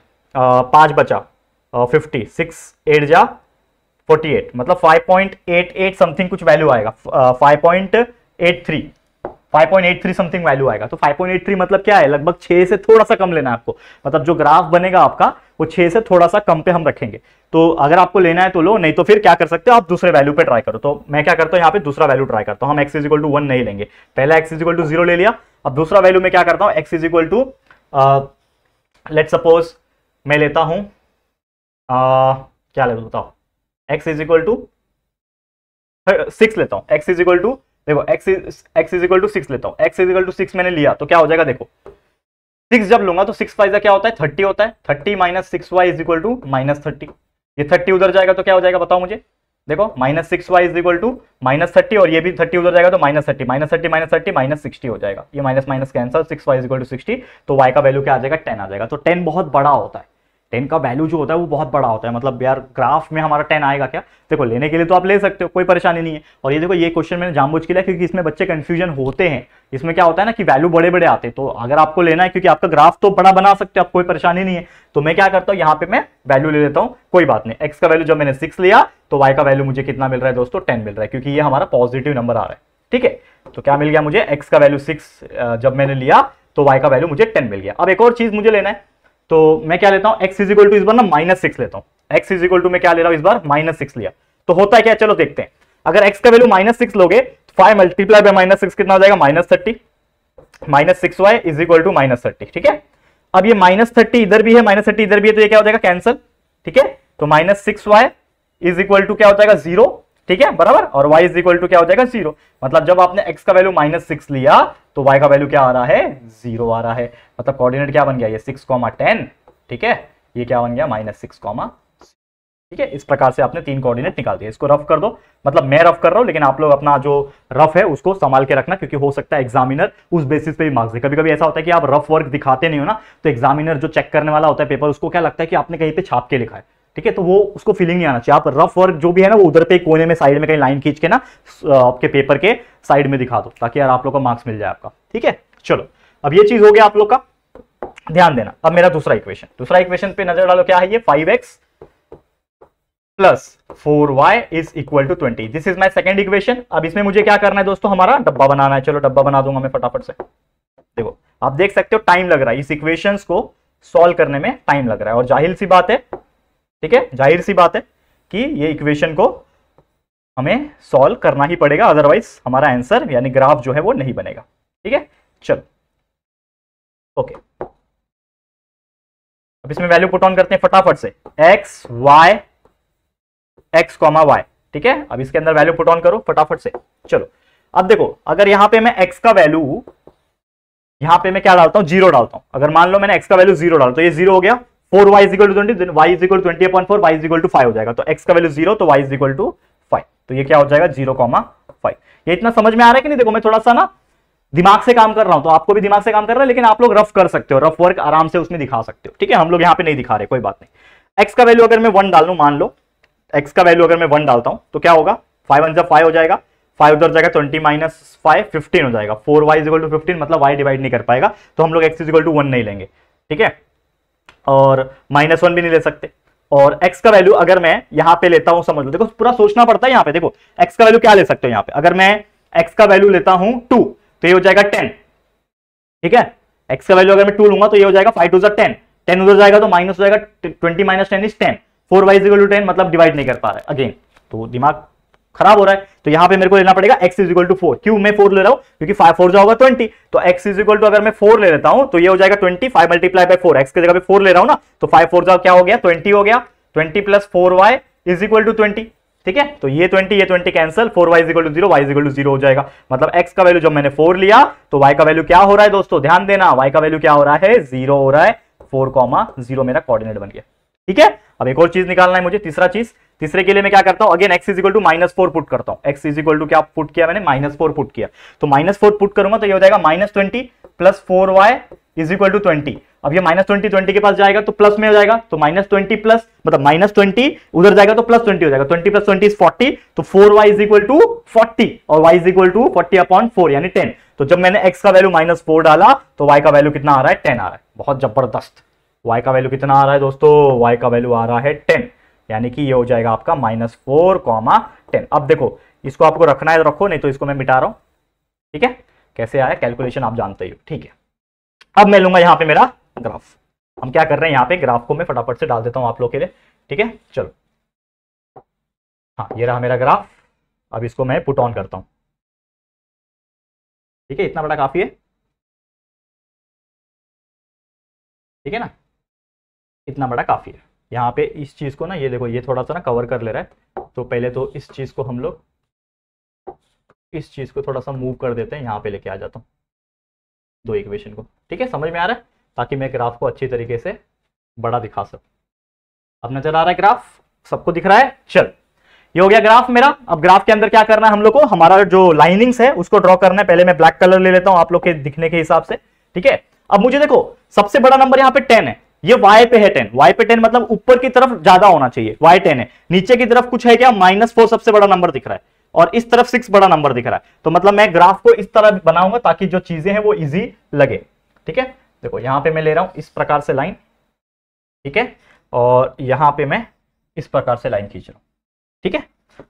5 बचा 50, 6 8 जा 48, मतलब 5.88 समथिंग कुछ वैल्यू आएगा, 5.83 समथिंग वैल्यू आएगा। तो 5.83 मतलब क्या है, लगभग 6 से थोड़ा सा कम लेना है आपको। मतलब जो ग्राफ बनेगा आपका वो 6 से थोड़ा सा कम पे हम रखेंगे। तो अगर आपको लेना है तो लो, नहीं तो फिर क्या कर सकते हो, आप दूसरे वैल्यू पे ट्राई करो। तो मैं क्या करता हूं, यहाँ पे दूसरा वैल्यू ट्राई करता हूं। हम x = 1 नहीं लेंगे, पहला x = 0 ले लिया। अब दूसरा वैल्यू में क्या करता हूं, x = लेट्स सपोज मैं लेता हूं, क्या ले बताओ, x = 6 लेता हूं। x = देखो, x = 6 लेता हूं। x = 6 मैंने लिया तो क्या हो जाएगा, देखो 6 जब लूंगा तो 6 × 5 क्या होता है, 30 होता है। 30 - 6y = -30, ये 30 उधर जाएगा तो क्या हो जाएगा, बताओ मुझे। देखो -6y = -30 और ये भी 30 उधर जाएगा तो -30, -30 - 60 हो जाएगा। ये माइनस माइनस कैंसिल, 6y = 60, तो y का वैल्यू क्या आ जाएगा, 10 आ जाएगा। तो 10 बहुत बड़ा होता है, 10 का वैल्यू जो होता है वो बहुत बड़ा होता है। मतलब यार ग्राफ में हमारा 10 आएगा क्या, देखो लेने के लिए तो आप ले सकते हो, कोई परेशानी नहीं है। और ये देखो, ये क्वेश्चन मैंने जानबूझ के लिया क्योंकि इसमें बच्चे कंफ्यूजन होते हैं। इसमें क्या होता है ना कि वैल्यू बड़े बड़े आते हैं। तो अगर आपको लेना है, क्योंकि आपका ग्राफ तो बड़ा बना सकते हो आप, कोई परेशानी नहीं है। तो मैं क्या करता हूँ, यहाँ पे मैं वैल्यू ले लेता हूँ, कोई बात नहीं। x का वैल्यू जब मैंने 6 लिया तो y का वैल्यू मुझे कितना मिल रहा है दोस्तों, 10 मिल रहा है, क्योंकि ये हमारा पॉजिटिव नंबर आ रहा है, ठीक है। तो क्या मिल गया मुझे, x का वैल्यू 6 जब मैंने लिया तो y का वैल्यू मुझे 10 मिल गया। अब एक और चीज मुझे लेना है, तो मैं क्या लेता हूं, x = इस बार ना -6 लेता हूं। x = मैं क्या ले रहा हूं, इस बार -6 लिया। तो होता है क्या, चलो देखते हैं। अगर x का वैल्यू -6 लोगे, 5 × -6 कितना हो जाएगा, -30, -6y = -30, ठीक है। अब ये -30 इधर भी है, -30 इधर भी है, तो ये क्या हो जाएगा, कैंसिल, ठीक है। तो -6y = क्या हो जाएगा, 0, ठीक है, बराबर। और y = क्या हो जाएगा, 0। मतलब जब आपने x का वैल्यू -6 लिया तो y का वैल्यू क्या आ रहा है, 0 आ रहा है। मतलब कोऑर्डिनेट क्या बन गया, ये 6,10, ठीक है। ये क्या बन गया, -6, ठीक है। इस प्रकार से आपने 3 कोऑर्डिनेट निकाल दिए। इसको रफ कर दो, मतलब मैं रफ कर रहा हूं, लेकिन आप लोग अपना जो रफ है उसको संभाल के रखना, क्योंकि हो सकता है एग्जामिनर उस बेसिस पे भी मार्क्स दे। कभी कभी ऐसा होता है कि आप रफ वर्क दिखाते नहीं हो ना, तो एग्जामिनर जो चेक करने वाला होता है पेपर, उसको क्या लगता है कि आपने कहीं पे छाप के लिखा है, ठीक है। तो वो उसको फीलिंग नहीं आना चाहिए। आप रफ वर्क जो भी है ना, वो उधर पे कोने में साइड में कहीं लाइन खींच के ना आपके पेपर के साइड में दिखा दो, ताकि यार आप लोग को मार्क्स मिल जाए आपका, ठीक है। चलो अब ये चीज हो गया आप लोग का, ध्यान देना। अब मेरा दूसरा इक्वेशन पे नजर डालो, क्या है ये, 5x plus 4y is equal to 20। This is my second equation. अब इसमें मुझे क्या करना है दोस्तों, हमारा डब्बा बनाना है। चलो डब्बा बना दूंगा मैं फटाफट से। देखो आप देख सकते हो टाइम लग रहा है, इस इक्वेशंस को सॉल्व करने में टाइम लग रहा है, और जाहिर सी बात है, ठीक है, जाहिर सी बात है कि ये इक्वेशन को हमें सॉल्व करना ही पड़ेगा, अदरवाइज हमारा आंसर यानी ग्राफ जो है वो नहीं बनेगा। ठीक है, चलो ओके। अब इसमें वैल्यू पुट ऑन करते हैं फटाफट से, x y x comma y. ठीक है, अब इसके अंदर वैल्यू पुट ऑन करो फटाफट से। चलो अब देखो, अगर यहां पे मैं x का वैल्यू, यहां पे मैं क्या डालता हूं, 0 डालता हूं। अगर मान लो मैंने x का वैल्यू 0 डाला तो ये 0 हो गया। 4y is equal to 20, y is equal to 20/4, y is equal to 5 हो जाएगा। तो x का वैल्यू 0 तो y इज इक्वल टू 5, तो ये क्या हो जाएगा 0,5। ये इतना समझ में आ रहा है कि नहीं? देखो मैं थोड़ा सा ना दिमाग से काम कर रहा हूं, तो आपको भी दिमाग से काम कर रहा है, लेकिन आप लोग रफ कर सकते हो, रफ वर्क आराम से उसमें दिखा सकते हो। ठीक है, हम लोग यहाँ पे नहीं दिखा रहे, कोई बात नहीं। x का वैल्यू अगर मैं 1 डाल लूं, मान लो x का वैल्यू अगर मैं 1 डालता हूं तो क्या होगा, 5 1 5 हो जाएगा, 5 उधर जाएगा, 20 माइनस 5 15 हो जाएगा। 4y इज इक्वल टू 15, मतलब y डिवाइड नहीं कर पाएगा, तो हम लोग x इज इक्वल टू 1 नहीं लेंगे। ठीक है, और -1 भी नहीं ले सकते। और x का वैल्यू अगर मैं यहां पे लेता हूं, समझ लो, देखो पूरा सोचना पड़ता है यहां पे। देखो x का वैल्यू क्या ले सकते हो यहां पे, अगर मैं x का वैल्यू लेता हूं 2 तो ये हो जाएगा 10। ठीक है, x का वैल्यू अगर मैं 2 लूंगा तो ये हो जाएगा 5 2 10, 10 उधर जाएगा तो माइनस हो जाएगा, 20 minus 10 is 10। 4y is equal to 10, मतलब डिवाइड नहीं कर पा रहा है अगेन, तो दिमाग खराब हो रहा है। तो यहां पे मेरे को लेना पड़ेगा x इज इक्वल टू 4। क्यों मैं 4 ले रहा हूं, क्योंकि 5 4 जाओगा 20, तो x इज इक्वल टू अगर मैं 4 ले लेता हूं तो ये हो जाएगा 20, 5 मल्टीप्लाई बाय 4, x की जगह पे 4 ले रहा हूं ना, तो 5 4 जाओ क्या हो गया 20 हो गया, 20 plus 4y is equal to 20। ठीक है, तो ये 20 cancel, 4y is equal to 0, y is equal to 0 हो जाएगा। मतलब x का वैल्यू जब मैंने 4 लिया तो y का वैल्यू क्या हो रहा है दोस्तों, ध्यान देना, y का वैल्यू क्या हो रहा है 0 हो रहा है, 4,0 मेरा कोऑर्डिनेट बन गया। ठीक है, अब एक और चीज निकालना है मुझे, तीसरा चीज। तीसरे के लिए मैं क्या करता हूं, again x is equal to -4 put करता हूं। x इज इक्वल टू क्या पुट किया मैंने, -4 पुट किया, तो -4 पुट करूंगा तो ये हो जाएगा -20 plus 4y is equal to 20। अब ये -20 20 के पास जाएगा तो प्लस में हो जाएगा, तो -20 प्लस मतलब -20 उधर जाएगा तो +20 हो जाएगा, 20 प्लस 20 इज 40, तो 4y इज इक्वल टू 40 और y इज इक्वल टू 40/4 यानी 10। तो जब मैंने x का वैल्यू -4 डाला तो y का वैल्यू कितना आ रहा है, 10 आ रहा है। बहुत जबरदस्त, y का वैल्यू कितना आ रहा है दोस्तों, y का वैल्यू आ रहा है 10, यानी कि ये हो जाएगा आपका -4, 10। अब देखो इसको आपको रखना है तो रखो, नहीं तो इसको मैं मिटा रहा हूं। ठीक है, कैसे आया कैलकुलेशन आप जानते ही हो। ठीक है, अब मैं लूंगा यहां पे मेरा ग्राफ। हम क्या कर रहे हैं, यहां पे ग्राफ को मैं फटाफट से डाल देता हूं आप लोग के लिए। ठीक है, चलो हाँ ये रहा मेरा ग्राफ। अब इसको मैं पुट ऑन करता हूं। ठीक है, इतना बड़ा काफी है, ठीक है ना, इतना बड़ा काफी है। यहाँ पे इस चीज को ना, ये देखो ये थोड़ा सा ना कवर कर ले रहा है, तो पहले तो इस चीज को हम लोग, इस चीज को थोड़ा सा मूव कर देते हैं, यहाँ पे लेके आ जाता हूँ दो इक्वेशन को। ठीक है, समझ में आ रहा है, ताकि मैं ग्राफ को अच्छी तरीके से बड़ा दिखा सकूं। अब नजर आ रहा है ग्राफ, सबको दिख रहा है। चल ये हो गया ग्राफ मेरा। अब ग्राफ के अंदर क्या करना है हम लोग को, हमारा जो लाइनिंग्स है उसको ड्रॉ करना है। पहले मैं ब्लैक कलर ले लेता हूं आप लोग के दिखने के हिसाब से। ठीक है, अब मुझे देखो सबसे बड़ा नंबर यहाँ पे 10 है, ये y पे है 10, y पे 10 मतलब ऊपर की तरफ ज्यादा होना चाहिए, y 10 है। नीचे की तरफ कुछ है क्या, -4 सबसे बड़ा नंबर दिख रहा है, और इस तरफ 6 बड़ा नंबर दिख रहा है। तो मतलब मैं ग्राफ को इस तरह बनाऊंगा ताकि जो चीजें हैं वो इजी लगे। ठीक है, देखो यहां पे मैं ले रहा हूं इस प्रकार से लाइन, ठीक है, और यहां पे मैं इस प्रकार से लाइन खींच रहा हूं। ठीक है,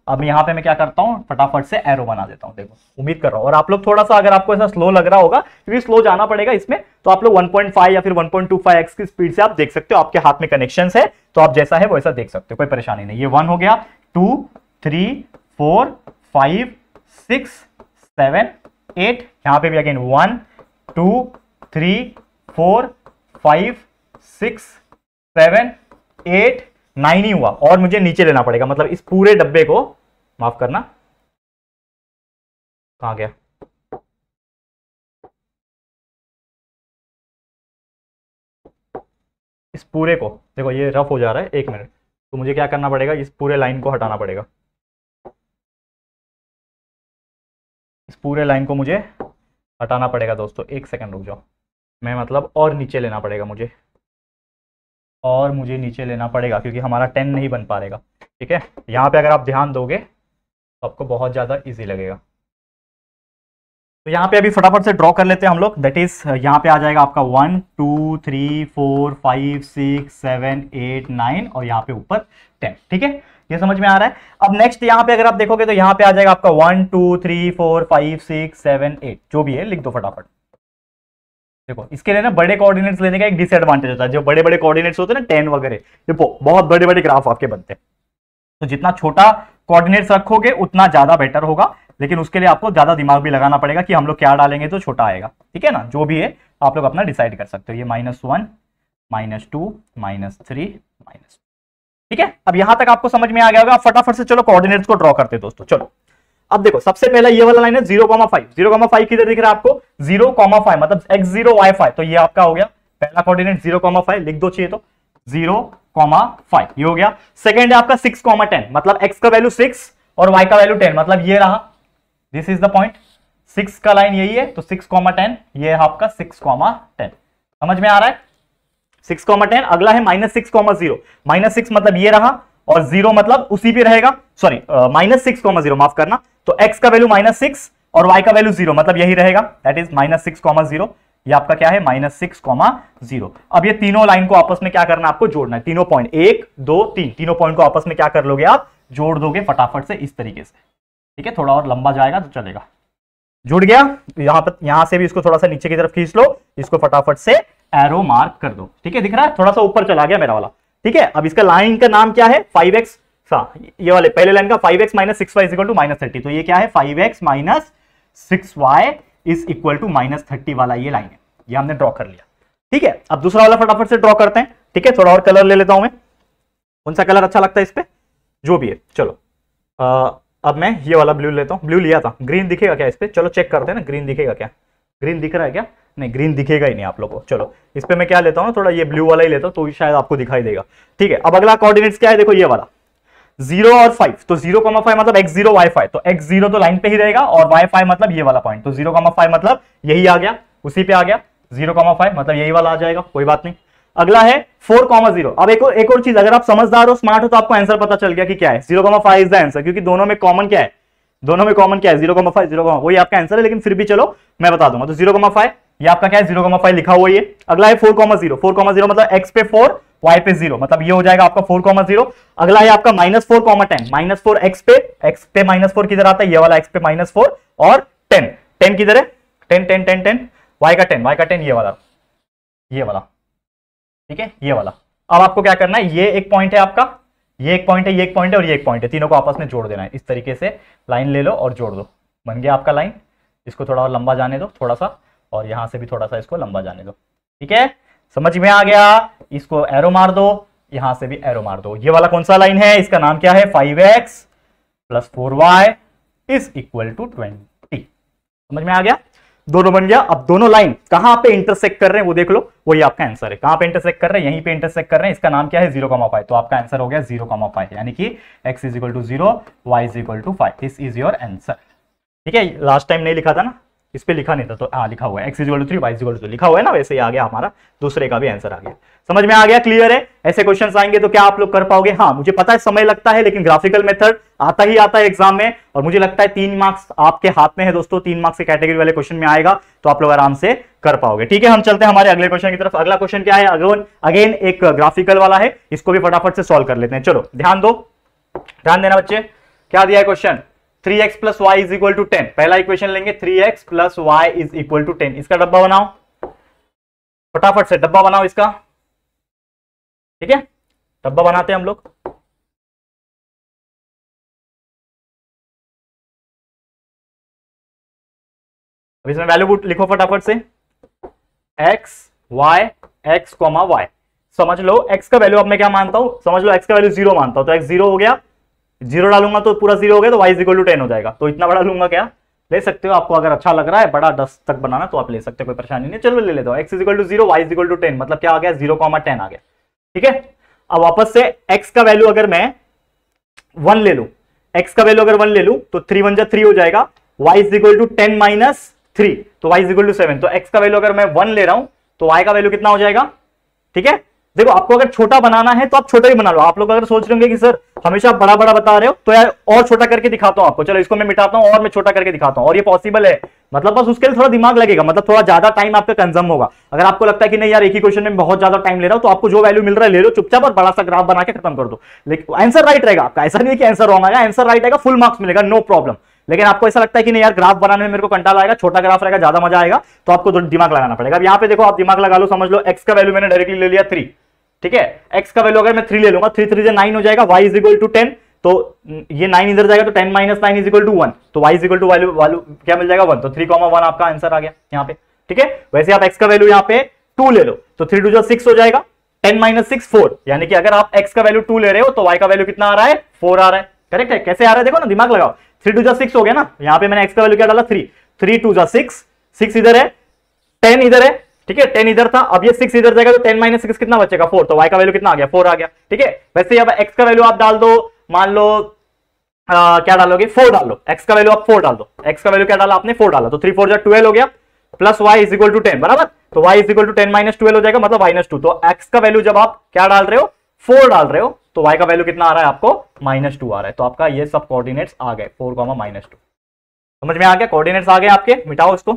अब यहां पे मैं क्या करता हूं, फटाफट से एरो बना देता हूं। देखो उम्मीद कर रहा हूं, और आप लोग थोड़ा सा अगर आपको ऐसा स्लो लग रहा होगा, क्योंकि स्लो जाना पड़ेगा इसमें, तो आप लोग 1.5 या फिर 1.25x की स्पीड से आप देख सकते हो। आपके हाथ में कनेक्शंस है तो आप जैसा है वैसा देख सकते हो, कोई परेशानी नहीं। ये 1 हो गया, 2 3 4 5 6 7 8, यहां पे भी अगेन 1 2 3 4 5 6 7 8 9 ही हुआ, और मुझे नीचे लेना पड़ेगा। मतलब इस पूरे डब्बे को, माफ करना कहां गया, इस पूरे को देखो ये रफ हो जा रहा है, 1 मिनट, तो मुझे क्या करना पड़ेगा, इस पूरे लाइन को हटाना पड़ेगा। इस पूरे लाइन को मुझे हटाना पड़ेगा दोस्तों, 1 सेकंड रुक जाओ। मैं मतलब और नीचे लेना पड़ेगा मुझे, और मुझे नीचे लेना पड़ेगा क्योंकि हमारा 10 नहीं बन पाएगा। ठीक है, यहाँ पे अगर आप ध्यान दोगे तो आपको बहुत ज़्यादा इजी लगेगा। तो यहाँ पे अभी फटाफट से ड्रॉ कर लेते हैं हम लोग। दैट इज यहाँ पे आ जाएगा आपका 1 2 3 4 5 6 7 8 9 और यहाँ पे ऊपर 10। ठीक है, ये समझ में आ रहा है। अब नेक्स्ट यहाँ पे अगर आप देखोगे तो यहाँ पे आ जाएगा आपका 1 2 3 4 5 6 7 8 जो भी है लिख दो फटाफट। देखो इसके लिए ना बड़े कोऑर्डिनेट्स लेने का एक डिसएडवांटेज होता है, जो बड़े बड़े कोऑर्डिनेट्स होते हैं ना 10 वगैरह, देखो बहुत बड़े बड़े ग्राफ आपके बनते हैं, तो जितना छोटा कोऑर्डिनेट्स रखोगे उतना ज्यादा बेटर होगा, लेकिन उसके लिए आपको ज्यादा दिमाग भी लगाना पड़ेगा कि हम लोग क्या डालेंगे तो छोटा आएगा, ठीक है ना। जो भी है आप लोग अपना डिसाइड कर सकते हो, ये -1 -2 -3 -, ठीक है। अब यहां तक आपको समझ में आ गया होगा। फटाफट से चलो कोऑर्डिनेट्स को ड्रॉ करते हैं दोस्तों। चलो अब देखो सबसे पहला ये वाला लाइन है 0,5, 0,5 किधर दिख रहा है आपको 0,5 मतलब x0 y5, तो ये आपका हो गया पहला कोऑर्डिनेट 0,5 लिख दो चाहिए तो 0,5 ये हो गया। सेकंड है आपका 6,10 मतलब x का वैल्यू 6 और y का वैल्यू 10 मतलब ये रहा, दिस इज द पॉइंट, 6 का लाइन यही है तो 6,10 ये है आपका 6,10, समझ में आ रहा है 6,10। अगला है -6,0, -6 मतलब ये रहा और 0 मतलब उसी पे रहेगा, सॉरी -6,0 माफ करना, तो x का वैल्यू -6 और y का वैल्यू 0 मतलब यही रहेगा, दैट इज -6,0, ये आपका क्या है -6,0। अब ये तीनों लाइन को आपस में क्या करना है आपको जोड़ना है, तीनों पॉइंट 1 2 3 तीनों पॉइंट को आपस में क्या कर लोगे आप जोड़ दोगे फटाफट से इस तरीके से, ठीक है, थोड़ा और लंबा जाएगा तो चलेगा। जुड़ गया, यहां से भी इसको थोड़ा सा नीचे की तरफ खींच लो, इसको फटाफट से एरो मार्क कर दो, ठीक है, दिख रहा है थोड़ा सा ऊपर चला गया मेरा वाला, ठीक है। अब इसका लाइन का नाम क्या है 5x, ये वाले पहले लाइन का 5x - 6y = -30, तो ये क्या है 5x - 6y = -30 वाला ये लाइन है, ये हमने ड्रॉ कर लिया, ठीक है। अब दूसरा वाला फटाफट से ड्रॉ करते हैं, ठीक है, थोड़ा और कलर ले लेता हूं मैं, कौन सा कलर अच्छा लगता है इस पे, जो भी है। चलो अब मैं ये वाला ब्लू लेता हूं, ब्लू लिया था, ग्रीन दिखेगा क्या इस पे, चलो चेक करते हैं ना, ग्रीन दिखेगा क्या, ग्रीन दिख रहा है क्या, नहीं ग्रीन दिखेगा ही नहीं आप लोगों को। चलो इस पे मैं क्या लेता हूं, थोड़ा ये ब्लू वाला ही लेता हूं तो शायद आपको दिखाई देगा, ठीक है। अब अगला कोऑर्डिनेट्स क्या है, देखो ये वाला 0 और 5, तो 0,5 मतलब x0 y5, तो x0 तो लाइन पे ही रहेगा और y5 मतलब ये वाला पॉइंट, तो 0,5 मतलब यही आ गया, उसी पे आ गया, 0,5 मतलब यही वाला आ जाएगा, कोई बात नहीं। अगला है 4,0, अब एक और चीज, अगर आप समझदार हो स्मार्ट हो तो आपको आंसर पता चल गया कि क्या है, 0,5 इज द आंसर, क्योंकि दोनों में कॉमन क्या है, दोनों में कॉमन क्या है 0,5 0, वही आपका आंसर है, लेकिन फिर भी चलो मैं बता दूंगा, तो 0,5 ये आपका क्या है 0,5 लिखा हुआ ये। अगला है 4,0, 4,0 मतलब x पे 4 y पे 0 मतलब ये हो जाएगा आपका 4,0। अगला है आपका -4,10, -4 x पे -4 किधर आता है, ये वाला x पे -4 और 10 किधर है 10 y का 10 ये वाला, ठीक है, ये वाला। अब आपको क्या करना है, ये एक पॉइंट है आपका, ये एक पॉइंट है, ये एक पॉइंट है और ये एक पॉइंट है, तीनों को आपस में जोड़ देना है, इस तरीके से लाइन ले लो और जोड़ दो, बन गया आपका लाइन। इसको थोड़ा और लंबा जाने दो थोड़ा सा, और यहां से भी थोड़ा सा इसको लंबा जाने दो, ठीक है, समझ में आ गया। इसको एरो मार दो, यहां से भी एरो मार दो। ये वाला कौन सा लाइन है, इसका नाम क्या है 5x + 4y = 20, समझ में आ गया, दोनों बन गया। अब दोनों लाइन कहां पे इंटरसेक्ट कर रहे हैं वो देख लो, वही आपका आंसर है, कहां पे इंटरसेक्ट कर रहे हैं, यहीं पे इंटरसेक्ट कर रहे हैं, इसका नाम क्या है 0,5, तो आपका आंसर हो गया 0,5, यानी कि x = 0 y = 5, this is your answer, ठीक है। लास्ट टाइम नहीं लिखा था ना, इस पे लिखा नहीं था, तो हाँ लिखा हुआ है x = 3 y = 2 लिखा हुआ है ना, वैसे ही आ गया हमारा, दूसरे का भी आंसर आ गया, समझ में आ गया, क्लियर है। ऐसे क्वेश्चंस आएंगे तो क्या आप लोग कर पाओगे, हाँ मुझे पता है समय लगता है, लेकिन ग्राफिकल मेथड आता ही आता है एग्जाम में, और मुझे लगता है 3 मार्क्स आपके हाथ में है दोस्तों, 3 मार्क्स के कैटेगरी वाले क्वेश्चन में आएगा तो आप लोग आराम से कर पाओगे, ठीक है। हम चलते हैं हमारे अगले क्वेश्चन की तरफ। अगला क्वेश्चन क्या है, अगेन एक ग्राफिकल वाला है, इसको भी फटाफट से सॉल्व कर लेते हैं। चलो ध्यान दो, ध्यान देना बच्चे, क्या दिया है क्वेश्चन, 3x + y = 10, पहला इक्वेशन लेंगे 3x + y = 10, इसका डब्बा बनाओ फटाफट से, डब्बा बनाओ इसका, ठीक है, डब्बा बनाते हैं हम लोग। अब इसमें वैल्यू लिखो फटाफट से, x y x, y, समझ लो x का वैल्यू अब मैं क्या मानता हूं, समझ लो x का वैल्यू 0 मानता हूं, तो x 0 हो गया, 0 डालूंगा तो पूरा 0 हो गया, तो y = 10 हो जाएगा, तो इतना बड़ा लूंगा क्या, ले सकते हो, आपको अगर अच्छा लग रहा है बड़ा 10 तक बनाना तो आप ले सकते हो, कोई परेशानी नहीं, चलो ले लेता हूं, x = 0 y = 10 मतलब क्या आ गया 0,10 आ गया, ठीक है। अब वापस से x का वैल्यू अगर मैं 1 ले लूं, x का वैल्यू अगर 1 ले लूं तो 3 × 3 हो जाएगा, y = 10 - 3 तो y = 7, तो x का वैल्यू अगर मैं 1 ले रहा हूं तो y का वैल्यू कितना हो जाएगा, ठीक है, देखो आपको अगर छोटा बनाना है तो आप छोटा ही बना लो। आप लोग अगर सोच रहे होंगे कि सर हमेशा आप बड़ा बड़ा बता रहे हो, तो यार और छोटा करके दिखाता हूं आपको, चलो इसको मैं मिटाता हूं और मैं छोटा करके दिखाता हूं, और ये पॉसिबल है। मतलब बस उसके लिए थोड़ा दिमाग लगेगा, मतलब थोड़ा ज्यादा टाइम आपका कंज्यूम होगा। अगर आपको लगता है कि नहीं यार एक ही क्वेश्चन में बहुत ज्यादा टाइम ले रहा हूं, तो आपको जो वैल्यू मिल रहा है ले लो चुपचाप और बड़ा सा ग्राफ बना के खत्म कर दो। लेकिन आंसर राइट रहेगा आपका, ऐसा नहीं है कि आंसर रॉन्ग आएगा, आंसर राइट आएगा, फुल मार्क्स मिलेगा, नो प्रॉब्लम। लेकिन आपको ऐसा लगता है कि नहीं यार ग्राफ बनाने में मेरे को कंटाला आएगा, छोटा ग्राफ रहेगा ज्यादा मजा आएगा, तो आपको दिमाग लगाना पड़ेगा। अब यहाँ पे देखो आप दिमाग लगा लो, समझ लो एक्स का वैल्यू मैंने डायरेक्टली ले लिया 3, ठीक है। एक्स का वैल्यू अगर मैं 3 ले लूंगा, 3 3 से 9 हो जाएगा, y इज इक्वल टू 10, तो ये 9 इधर जाएगा तो 10 माइनस 9 इज इक्वल टू 1, तो y is equal to value क्या मिल जाएगा 1, तो 3,1 आपका आंसर आ गया यहाँ पे, ठीक है। वैसे आप x का वैल्यू यहाँ पे 2 ले लो, तो 3 2 6 हो जाएगा, 10 माइनस 6 4, यानी कि अगर आप x का वैल्यू 2 ले रहे हो तो y का वैल्यू कितना आ रहा है 4 आ रहा है, करेक्ट है। कैसे आ रहा है देखो ना, दिमाग लगाओ, 3 2 6 हो गया ना, यहाँ पे मैंने x का वैल्यू क्या डाला 3, 3 2 6, 6 इधर है, 10 इधर है, ठीक है, 10 इधर था, अब ये 6 इधर जाएगा तो 10 माइनस 6 कितना बचेगा 4, तो y का वैल्यू कितना आ गया 4 आ गया, ठीक है। वैसे अब x का वैल्यू आप डाल दो, मान लो क्या डालोगे 4 डाल लो, x का वैल्यू आप 4 डाल दो, x का वैल्यू क्या डाला आपने 4 डाला, तो 3 4 जा 12 हो गया, plus y is equal to 10 बराबर, तो y is equal to 10 minus 12 हो जाएगा, मतलब -2, तो x का वैल्यू जब आप क्या डाल रहे हो 4 डाल रहे हो, तो y का वैल्यू कितना आ रहा है आपको -2 आ रहा है, तो आपका ये सब कोऑर्डिनेट्स आ गए 4, -2, समझ में आ गया, कोऑर्डिनेट्स आ गए आपके, मिटाओ इसको।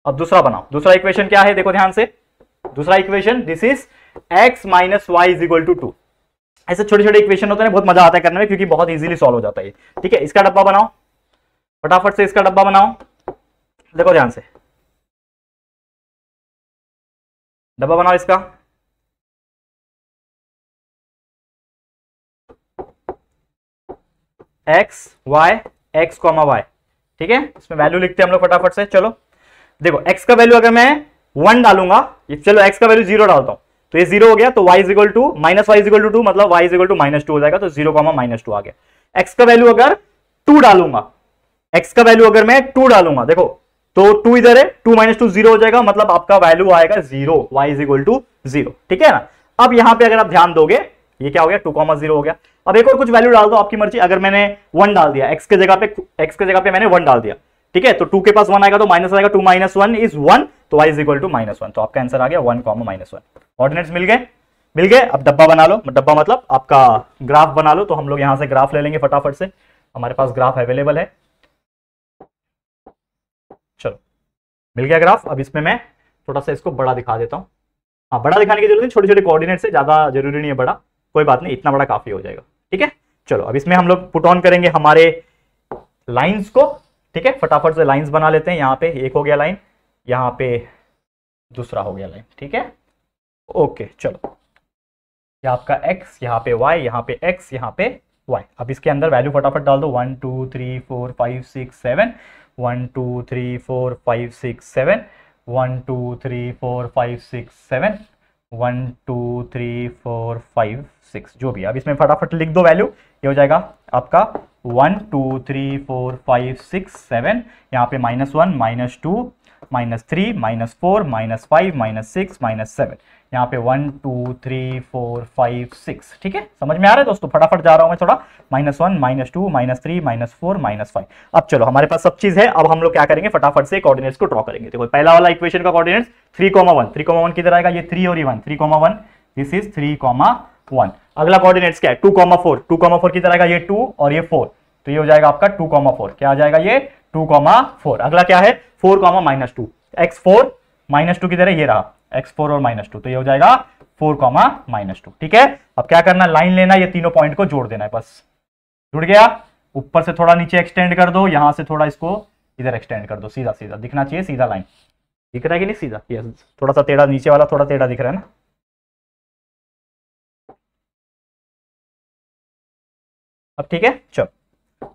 अब दूसरा बनाओ, दूसरा इक्वेशन क्या है देखो ध्यान से, दूसरा equation this is x minus y is equal to 2। ऐसे छोटे छोटे इक्वेशन होते हैं, बहुत मजा आता है करने में क्योंकि बहुत इजीली सॉल्व हो जाता है, ठीक है। इसका डब्बा बनाओ फटाफट से, इसका डब्बा बनाओ, देखो ध्यान से डब्बा बनाओ इसका, x y x comma y, ठीक है। इसमें वैल्यू लिखते हैं हम लोग फटाफट से, चलो देखो x का वैल्यू अगर मैं 1 डालूंगा, चलो x का वैल्यू 0 डालता हूं, तो ये 0 हो गया, तो y is equal to minus y is equal to 2, मतलब y इज इक्वल टू -2 हो जाएगा, तो 0, -2 आ गया। x का वैल्यू अगर 2 डालूंगा, x का वैल्यू अगर मैं 2 डालूंगा, देखो तो 2 इधर है, 2 - 2 0 हो जाएगा, मतलब आपका वैल्यू आएगा 0, y इज इक्वल टू 0, ठीक है ना। अब यहां पे अगर आप ध्यान दोगे, ये क्या हो गया 2,0 हो गया। अब एक और कुछ वैल्यू डाल दो आपकी मर्जी, अगर मैंने 1 डाल दिया, x के जगह पे मैंने 1 डाल दिया, ठीक है, तो 2 के पास 1 आएगा तो माइनस आएगा, 2 - 1 इज 1, तो y इज इक्वल टू -1, तो आपका आंसर आ गया 1, -1। कोऑर्डिनेट्स मिल गए। अब डब्बा बना लो, डब्बा मतलब आपका ग्राफ बना लो, तो हम लोग यहां से ग्राफ ले लेंगे फटाफट से, हमारे पास ग्राफ अवेलेबल है, चलो मिल गया ग्राफ। अब इसमें मैं थोड़ा सा इसको बड़ा दिखा देता हूं, हाँ बड़ा दिखाने की जरूरत नहीं, छोटे छोटे कोऑर्डिनेट से, ज्यादा जरूरी नहीं है बड़ा, कोई बात नहीं, इतना बड़ा काफी हो जाएगा, ठीक है। चलो अब इसमें हम लोग पुट ऑन करेंगे हमारे लाइंस को, ठीक है, फटाफट से लाइंस बना लेते हैं। यहाँ पे एक हो गया लाइन, यहाँ पे दूसरा हो गया लाइन, ठीक है, ओके। चलो ये आपका x, यहाँ पे y, यहाँ पे x, यहाँ पे y। अब इसके अंदर वैल्यू फटाफट डाल दो, 1 2 3 4 5 6 7, 1 2 3 4 5 6 7, 1 2 3 4 5 6 7, 1 2 3 4 5 6, जो भी। अब इसमें फटाफट लिख दो वैल्यू, ये हो जाएगा आपका 1 2 3 4 5 6 7, यहाँ पे -1 -2 -3 -4 -5 -6 -7, यहाँ पे 1 2 3 4 5 6, ठीक है, समझ में आ रहा है दोस्तों। फटाफट जा रहा हूं मैं थोड़ा, -1 -2 -3 -4 -5। अब चलो हमारे पास सब चीज है, अब हम लोग क्या करेंगे फटाफट से कोऑर्डिनेट्स को ड्रॉ करेंगे। देखो पहला वाला इक्वेशन का कोऑर्डिनेट्स 3,1, 3,1 किधर आएगा, ये 3 और ये 1, 3,1 दिस इज 3,1। अगला कोऑर्डिनेट्स क्या है 2,4, 2,4 किधर आएगा, ये 2 और ये 4, तो ये हो जाएगा आपका 2,4, क्या आ जाएगा ये 2,4। अगला क्या है 4, -2, x4 -2 किधर है, ये रहा x4 और -2, तो ये हो जाएगा 4, -2, ठीक है। अब क्या करना, लाइन लेना, ये तीनों पॉइंट को जोड़ देना है, बस जुड़ गया। ऊपर से थोड़ा नीचे एक्सटेंड कर दो, यहां से थोड़ा इसको इधर एक्सटेंड कर दो, सीधा सीधा दिखना चाहिए, सीधा लाइन दिख रहा है कि नहीं, सीधा, ये थोड़ा सा टेढ़ा, नीचे वाला थोड़ा टेढ़ा दिख रहा है ना। अब ठीक है, चलो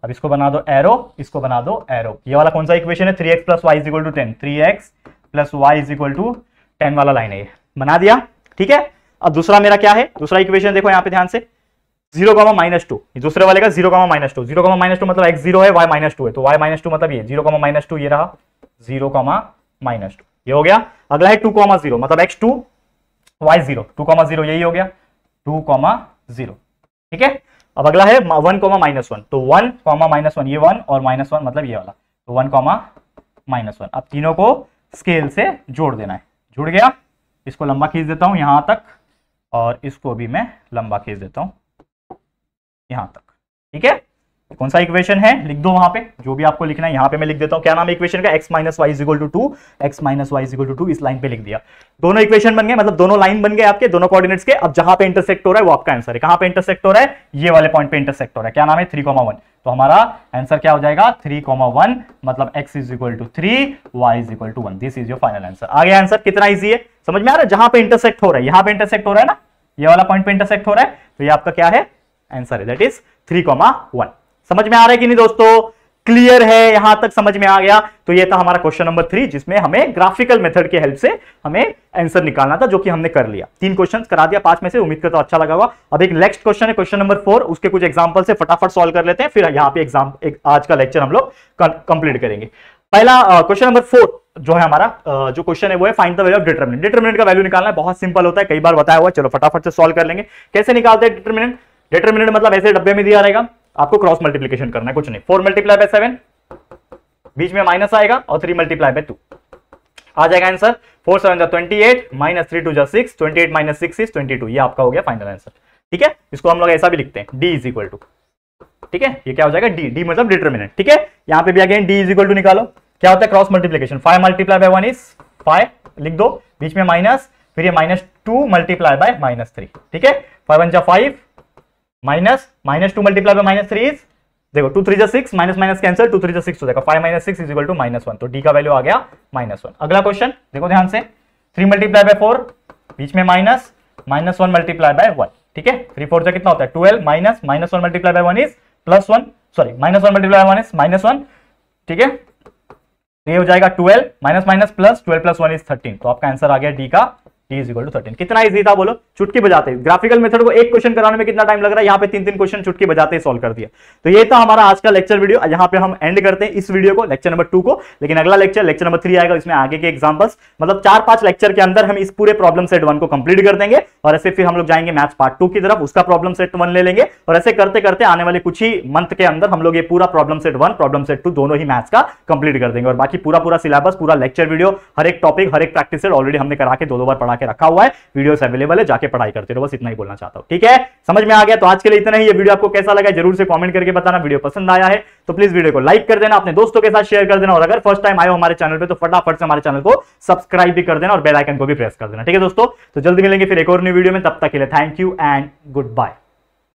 अब इसको बना दो एरो, इसको बना दो एरो। ये वाला कौन सा इक्वेशन है, 3x + y = 10, 3x + y = 10 वाला लाइन है, ये बना दिया, ठीक है। अब दूसरा मेरा क्या है, दूसरा इक्वेशन देखो यहाँ पे ध्यान से, 0, -2, दूसरे वाले का 0, -2, 0, -2 मतलब x 0 है, y -2 है, तो y -2 मतलब ये 0, -2 ये रहा 0, -2, ये हो गया। अगला है 2, 0 मतलब x 2 y 0, 2, 0 यही हो गया 2, 0, ठीक है। अब अगला है 1, -1, तो 1, -1 ये 1 और -1 मतलब ये वाला, तो 1, -1। अब तीनों को स्केल से जोड़ देना है, जुड़ गया। इसको लंबा खींच देता हूं यहां तक, और इसको भी मैं लंबा खींच देता हूं यहां तक। ठीक है, कौन सा इक्वेशन है लिख दो वहां पे, जो भी आपको लिखना है यहां पे मैं लिख देता हूं। क्या नाम है इक्वेशन का, x minus y equal to 2, x minus y equal to 2, इस लाइन पे लिख दिया। दोनों इक्वेशन बन गए, मतलब दोनों लाइन बन गए आपके, दोनों कोऑर्डिनेट्स के। अब जहां पे इंटरसेक्ट हो रहा है वो आपका आंसर है। कहां पे इंटरसेक्ट हो रहा है, ये वाले पॉइंट पे इंटरसेक्ट हो रहा है। क्या नाम है, 3,1। तो हमारा आंसर क्या हो जाएगा, 3,1, मतलब x is equal to 3, y is equal to 1। This is your final answer. आगे आंसर कितना इजी है, समझ में आ रहा है। जहां पे इंटरसेक्ट हो रहा है, यहां पे इंटरसेक्ट हो रहा है ना, ये वाला पॉइंट पे इंटरसेक्ट हो रहा है, तो ये आपका क्या है, आंसर है, दैट इज 3,1। समझ में आ रहा है कि नहीं दोस्तों, क्लियर है, यहां तक समझ में आ गया। तो ये था हमारा क्वेश्चन नंबर 3, जिसमें हमें ग्राफिकल मेथड के हेल्प से हमें आंसर निकालना था, जो कि हमने कर लिया। 3 क्वेश्चंस करा दिया 5 में से, उम्मीद करता हूं अच्छा लगा होगा। अब एक नेक्स्ट क्वेश्चन है, क्वेश्चन नंबर 4, उसके कुछ एग्जांपल से फटाफट सॉल्व कर लेते हैं, फिर यहां पे एग्जाम आज का लेक्चर हम लोग कंप्लीट करेंगे। पहला क्वेश्चन नंबर 4 जो है हमारा, जो क्वेश्चन है वो है find the value of determinant. Determinant का वैल्यू निकालना है, बहुत सिंपल होता है, कई बार बताया हुआ है। चलो फटाफट से सॉल्व कर लेंगे। कैसे निकालते हैं डिटरमिनेंट, डिटरमिनेंट मतलब ऐसे डब्बे में दिया रहेगा, आपको क्रॉस मल्टीप्लिकेशन करना है, कुछ नहीं। 4 मल्टीप्लाई बाय 7, बीच में माइनस आएगा, और 3 मल्टीप्लाई बाय 2 आ जाएगा आंसर। 4 7 जा 28, माइनस 3 2 जा 6, 28 माइनस 6 इज 22। ये आपका हो गया फाइनल आंसर। ठीक है, इसको हम लोग ऐसा भी लिखते हैं, d इज इक्वल टू, ठीक है, ये क्या हो जाएगा, d मतलब डिटरमिनेंट। ठीक है, यहां पे भी again d is equal to निकालो। क्या होता है cross multiplication, 5 multiply by 1 is 5, लिख दो, बीच में माइनस, फिर ये -2 मल्टीप्लाई बाय -3। ठीक है, 5 1 जा 5, -2 मल्टीप्लाई बाय -3 इज, देखो 2 3 जा 6, माइनस माइनस कैंसिल, 2 3 जा 6 हो जाएगा, 5 - 6 इज इक्वल टू -1। तो d का वैल्यू आ गया -1। अगला क्वेश्चन देखो ध्यान से, 3 मल्टीप्लाई बाय 4, बीच में माइनस, -1 मल्टीप्लाई बाय 1। ठीक है, 3 4 जा कितना होता है 12, minus -1 multiply by 1 is +1, sorry -1 multiply by 1 is -1। ठीक है, ये हो जाएगा 12 माइनस माइनस प्लस, 12 + 1 इज 13। तो आपका आंसर आ गया डी का, d इज इक्वल टू 13। कितना इजी था बोलो, चुटकी बजाते। ग्राफिकल मेथड को एक क्वेश्चन कराने में कितना टाइम लग रहा है, यहाँ पे 3 क्वेश्चन चुटकी बजाते ही सॉल्व कर दिया। तो ये था हमारा आज का लेक्चर वीडियो। यहाँ पे हम एंड करते हैं इस वीडियो को, लेक्चर नंबर 2 को। लेकिन अगला लेक्चर नंबर 3 आएगा, इसमें आगे के एग्जांपल्स, मतलब 4-5 लेक्चर के अंदर हम इस पूरे प्रॉब्लम सेट 1 को कंप्लीट कर देंगे, और ऐसे फिर हम लोग जाएंगे मैथ्स पार्ट 2 की तरफ, उसका प्रॉब्लम सेट 1 ले लेंगे, और ऐसे करते करते आने वाले कुछ ही मंथ के अंदर हम लोग ये पूरा प्रॉब्लम सेट 1, प्रॉब्लम सेट 2 दोनों ही मैथ्स का कंप्लीट कर देंगे। और बाकी पूरा सिलेबस, पूरा लेक्चर वीडियो, हर एक टॉपिक, हर एक प्रैक्टिस सेट ऑलरेडी हमने करा के 2 बार पढ़ा के रखा हुआ है, वीडियोस अवेलेबल है, जाके पढ़ाई करते रहो। बस इतना ही बोलना चाहता हूं। ठीक है, समझ में आ गया। तो आज के लिए इतना ही। ये वीडियो आपको कैसा लगा जरूर से कमेंट करके बताना। वीडियो पसंद आया है तो प्लीज वीडियो को लाइक कर देना, अपने दोस्तों के साथ शेयर कर देना, और अगर फर्स्ट टाइम आए हो हमारे चैनल पे तो फटाफट से हमारे चैनल को सब्सक्राइब भी कर देना, और बेल आइकन को भी प्रेस कर देना। ठीक है दोस्तों, तो जल्दी मिलेंगे फिर एक और न्यू वीडियो में। तब तक के लिए thank you and good bye.